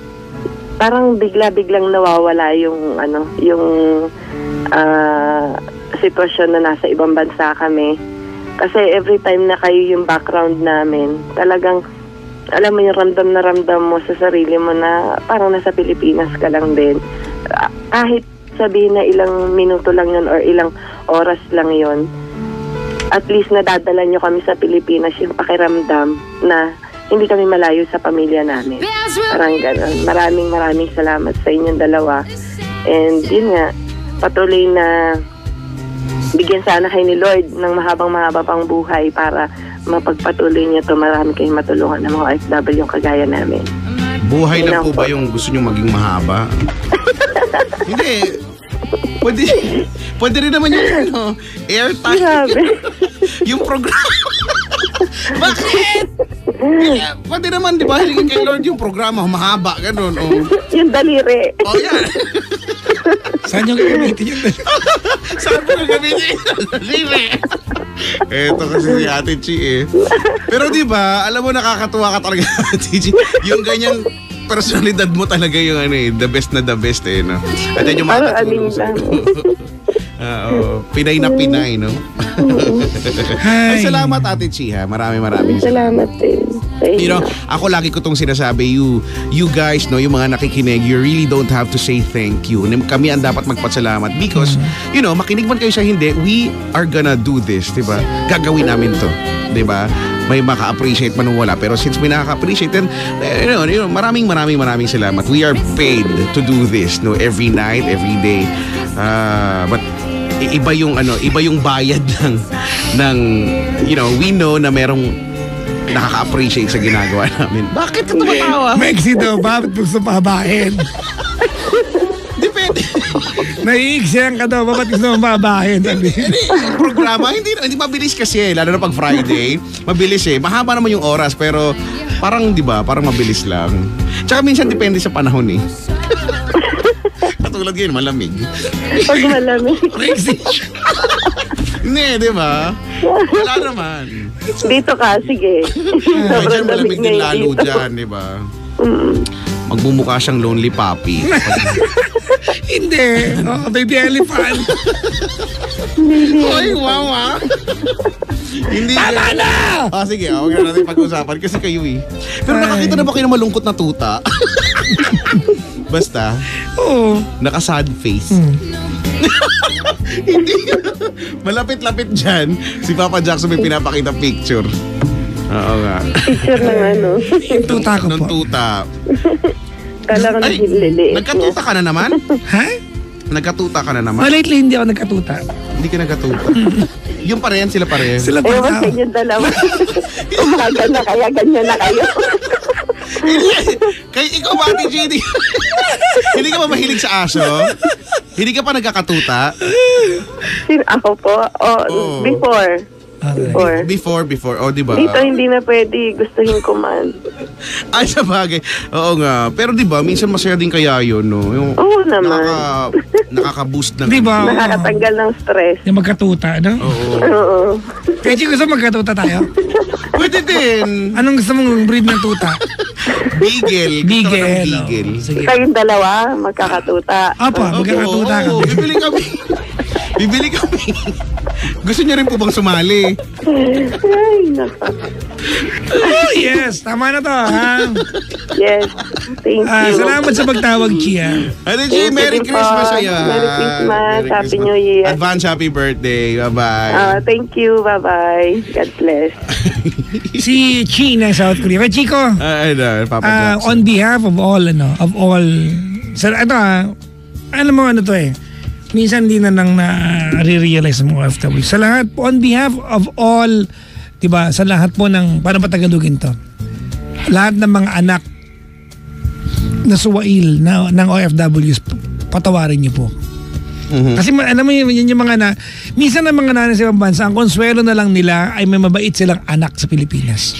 parang bigla-biglang nawawala yung sitwasyon na nasa ibang bansa kami. Kasi every time na kayo yung background namin, talagang alam mo yung ramdam na ramdam mo sa sarili mo na parang nasa Pilipinas ka lang din. Kahit sabihin na ilang minuto lang yun or ilang oras lang yun, at least nadadala nyo kami sa Pilipinas yung pakiramdam na hindi kami malayo sa pamilya namin. Parang gano'n. Maraming salamat sa inyong dalawa. And yun nga, patuloy na bigyan sana kayo ni Lord ng mahaba pang buhay para mapagpatuloy niyo to. Marami kayong matulungan ng mga OFW yung kagaya namin. Buhay lang po ba yung gusto nyo maging mahaba? Hindi. Pwede rin naman yung airtime. Grabe. Yung programa. Bakit? Pwede naman, di ba? Hiligin kay Lord yung programa, mahaba, ganun. Yung daliri. Yan. Saan yung gagamitin yung daliri? Saan mo gagamitin yung daliri? Eto kasi si Ate Chi Pero di ba, alam mo, nakakatuwa ka talaga, Ate Chi. Yung ganyang personalidad mo talaga yung the best na the best no? At yan yung makatulong sa'yo. Pinay na Pinay, no? Ay, salamat, Ate Chi, ha? Maraming salamat din. You know, ako lagi ko tong sinasabi, you guys, no, yung mga nakikinig, you really don't have to say thank you. Kami ang dapat magpasalamat because, you know, makinig man kayo sa hindi, we are gonna do this, diba? Gagawin namin to, diba? May maka-appreciate man o wala. Pero since may nakaka-appreciate, then, you know, maraming salamat. We are paid to do this, no, every night, every day. But iba yung bayad ng you know, we know na merong nakaka-appreciate sa ginagawa namin. Bakit ka tumatawa? Maxi daw ba? Ba't gusto pahabahin? Depende. Naiiksyan ka daw ba? Ba't gusto pahabahin? Yung programa, hindi mabilis kasi. Lalo na pag Friday. Mabilis Mahaba naman yung oras, pero parang, di ba, parang mabilis lang. Tsaka minsan depende sa panahon Katulad ngayon, malamig. Pag malamig. Hindi, di ba? Wala naman. Dito ka, sige. Diyan malamig din lalo dyan, di ba? Magmumukha siyang lonely puppy. Hindi. Baby elephant. Hoy, wow. Hindi. Tama na! Sige, huwag na natin pag-usapan kasi kayo eh. Pero nakakita na ba kayo ng malungkot na tuta? Basta, naka-sad face. Hindi. Malapit-lapit dyan, si Papa Jackson may pinapakita picture. Oo nga. Picture ng ano. Tuta ko Nung po. tuta. Kala ko nagililiit. Nagkatuta ka na naman? Ha? Nagkatuta ka na naman? Lately hindi ako nagkatuta. Hindi ka nagkatuta. Yung pa rin, sila pa rin. Sila pa Ewan sa tao. inyo dalawa. Umaga na kaya, ganyan na kayo. Kaya ikaw ba, Ate G, hindi ka ba mahilig sa aso? Hindi ka pa nagkakatuta? Ako po? Before. Before. O, diba? Dito hindi na pwede. Gustuhin ko man. Ay, sa bagay. Oo nga. Pero diba, minsan masaya din kaya yun, no? Yung Oo naman. nakaka-boost ng... Diba? Nakakatanggal ng stress. Yung magkatuta, no? Oo. Kaya gusto magkatuta tayo? Pwede din. Anong gusto mong breed ng tuta? Beagle. Gusto ko ng Beagle. Sige. Kayong dalawa, magkakatuta. Apa, magkakatuta ka. Oo, bibili kami. Gusto niyo rin po bang sumali? Ay, naka. Oh, yes. Tama na to, ha? Yes. Thank you. Salamat sa pagtawag, Chia. Ate G, Merry Christmas sa'yo. Merry Christmas. Merry Happy Christmas. New Year. Advance happy birthday. Bye-bye. Thank you. Bye-bye. God bless. Si Chi ng South Korea. Kaya Chico, Papa Jackson. on behalf of all, alam mo ano to eh, minsan hindi na lang na-realize ng mga OFW. Sa lahat, on behalf of all, diba, sa lahat po ng, paano patagalugin to? Lahat ng mga anak na suwail ng OFWs, patawarin niyo po. Kasi alam mo yun yung mga minsan ang mga nanay sa ibang bansa, ang konsuelo na lang nila ay may mabait silang anak sa Pilipinas.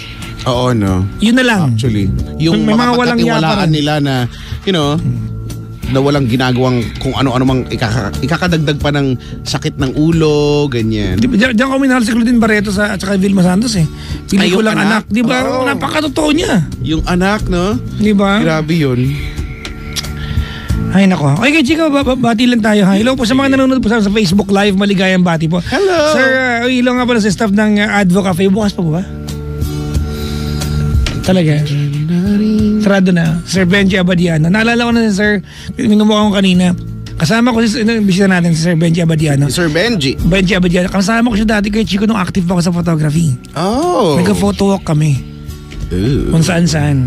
Oo, no? Yun na lang. Actually, yung May mga walang mapagkatiwalaan nila na, na walang ginagawang kung ano-ano mang ikakadagdag pa ng sakit ng ulo, ganyan. Diyan ko minahal si Claudine Barreto at saka Vilma Santos eh. Pelikulang anak. Di ba? Oo. Napakatotoo niya. Yung anak, no? Di ba? Grabe yun. Ay nako. Okay, Chico, bati lang tayo ha. Hello po sa mga nanonood po sa Facebook Live. Maligayang bati po. Hello! Sir, hello nga pala sa staff ng Advo Cafe. Bukas pa po ba? Talaga? Sarado na. Sir Benji Abadiano. Naalala ko na si Sir, minumuha ko kanina. Kasama ko bisita natin si Sir Benji Abadiano. Sir Benji. Benji Abadiano. Kasama ko siya dati kay Chico nung active pa ako sa photography. Oh. Nagka-photo walk kami. Kung saan-saan.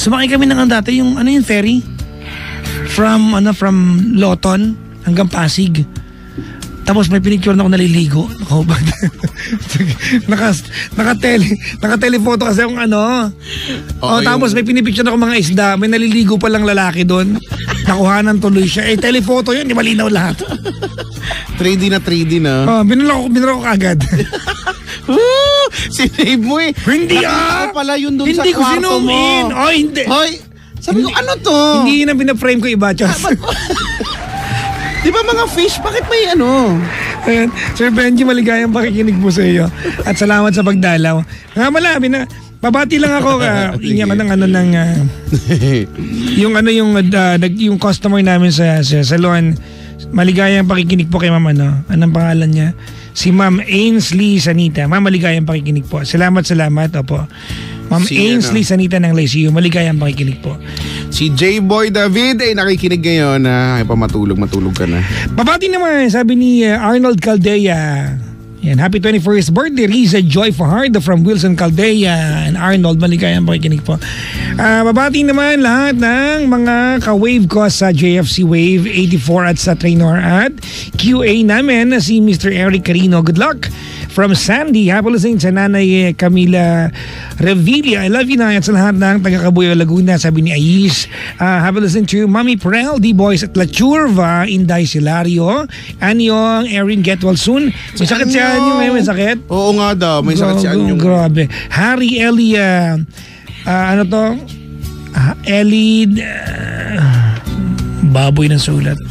Sumakay kami ng dati yung ferry. From Loton hanggang Pasig. Tapos may pinicture na ako naliligo. Naka-telephoto kasi yung tapos may pinipicture na ako mga isda. May naliligo pa lang lalaki doon. Nakuhanan tuloy siya. Telephoto yun. Di malinaw lahat. 3D na. Binula ko kagad. Sinave mo eh. Hindi pala yun doon sa hindi ko kwarto mo. sinumin. Hindi. Hoy, sabi ko, ano to? Hindi yun ang pinaframe ko iba, Chos. Di ba mga fish? Bakit may Ayan, Sir Benji, maligayang pakikinig po sa iyo. At salamat sa pagdalaw. Nga malabi na, babati lang ako inya ka ng yung customer namin sa salon. Maligayang pakikinig po kay Ma'am anong pangalan niya? Si Ma'am Ainsley Sanita. Ma'am, maligayang pakikinig po. Salamat. Opo. Ma'am Ainsley Sanita ng Lyceum. Maligayang pakikinig po. Si J-Boy David ay nakikinig ngayon na matulog ka na. Babati naman, sabi ni Arnold Caldea. Yan, happy 21st birthday, Riza Joy Fajardo from Wilson Caldea and Arnold. Maligayang pakikinig po. Babati naman lahat ng mga ka-wave ko sa JFC Wave 84 at sa Trainor at QA namin na si Mr. Eric Carino. Good luck! From Sandy, happy listening sa Nanay Camila Revilla. I love you na. At sa lahat ng taga-Kabuyo, Laguna, sabi ni Ais. Happy listening to Mami Prel, D-Boys at La Churva, Inday Silario, Anyong, Erin Getwal soon. May sakit siya Anyo ngayon, may sakit? Oo nga daw, may sakit si Anyo. Grabe. Harry Elia, Ellie, baboy ng sulat.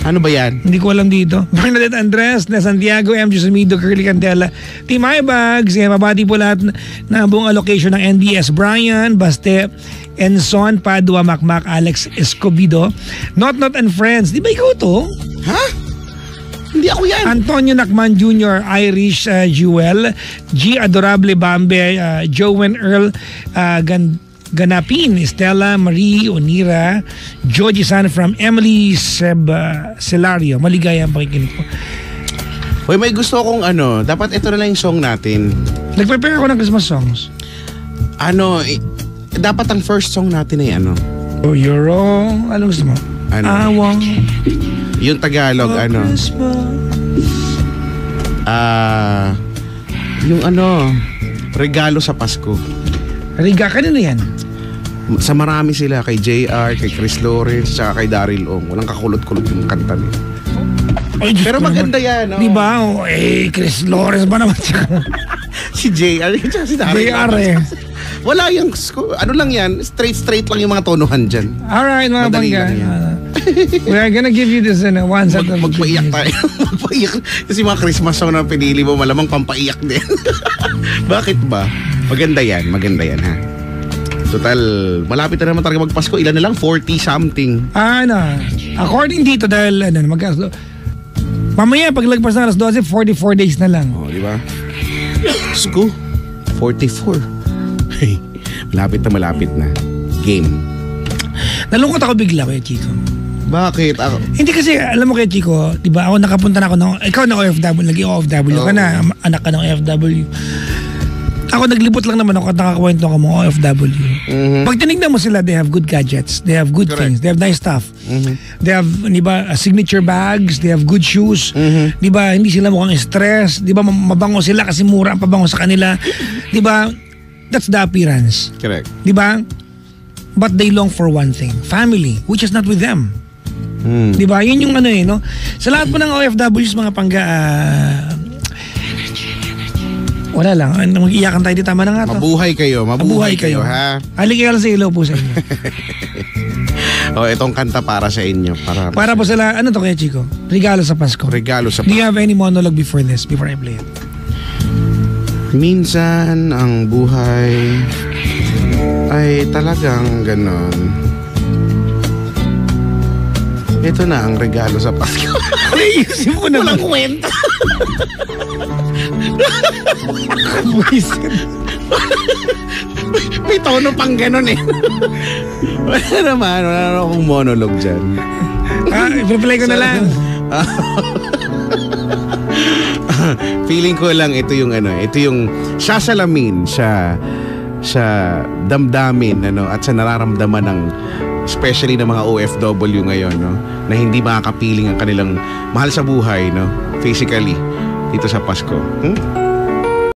Ano ba yan? Hindi ko alam dito. Bernadette Andres, na Santiago, MJ Sumido, Curly Candela, Team Ibags, mabati po lahat na buong allocation ng NBS. Brian, Baste, Enson, Padua, Macmac, Alex Escobido, Not and Friends. Di ba ikaw to? Ha? Hindi ako yan. Antonio Nakman Jr., Irish Jewel, G. Adorable Bambe, Jowen Earl Ganapin, Stella Marie Onira, Georgie San from Emily Celario. Maligaya ang pakikinig ko. Hoy, may gusto akong dapat ito na lang yung song natin. Nag-prepare ako ng Christmas songs. Dapat ang first song natin ay Oh, you're wrong. Ano gusto mo? I want yung Tagalog, Christmas. Yung regalo sa Pasko. Riga, kanino yan? Sa marami sila, kay JR, kay Chris Lawrence, saka kay Daryl Ong. Walang kakulot-kulot yung kanta niya. Ay, Pero maganda yan, no? Di ba? Chris Lawrence ba naman siya? Si JR, tsaka si Daryl. JR Wala yung, lang yan, straight lang yung mga tonohan dyan. Alright, mga Madali bangga. lang yan. We are gonna give you this one set of Magpaiyak tayo. Magpaiyak. Kasi mga Christmas song na pinili mo, malamang pampaiyak din. Bakit ba? Maganda yan ha. Total, malapit na naman talaga magpasko. Ilan na lang? 40-something. According dito dahil mamaya paglagpas ng alas 12, 44 days na lang. Oh, di ba? Sko, 44. Malapit na. Game. Nalungkot ako bigla kay Chico. Bakit? Hindi kasi, alam mo kay Chico, di ba ako nakapunta na ako ikaw na OFW, naging OFW ka na, anak ka ng OFW. Ako naglibot lang naman ako at nakakwento ako mga OFW. Mm-hmm. Pag tinignan mo sila, they have good gadgets, they have good Correct. things, they have nice stuff. Mm-hmm. They have, di ba, signature bags, they have good shoes. Mm-hmm. Di ba, hindi sila mukhang stress. Di ba, mabango sila kasi mura ang pabango sa kanila. Di ba, that's the appearance. Correct. Di ba? But they long for one thing, family, which is not with them. Di ba? Yun yung no? Sa lahat po ng OFWs, mga pangga, wala lang. Mag-iyakan tayo, di tama na nga to. Mabuhay kayo ha. Aligay sa ilaw po sa inyo. Itong kanta para sa inyo. Para po sila, ano to kaya Chico? Regalo sa Pasko. Regalo sa Do you have any monologue before this, before I play it? Minsan ang buhay ay talagang ganon. Ito na ang regalo sa Pasko. Ayusin mo naman. Walang kwenta. May tono pang ganon eh. Wala naman akong monologue dyan. I-play ko na lang. Feeling ko lang ito yung sasalamin sa damdamin at sa nararamdaman ng especially ng mga OFW ngayon na hindi makakapiling ang kanilang mahal sa buhay physically dito sa Pasko.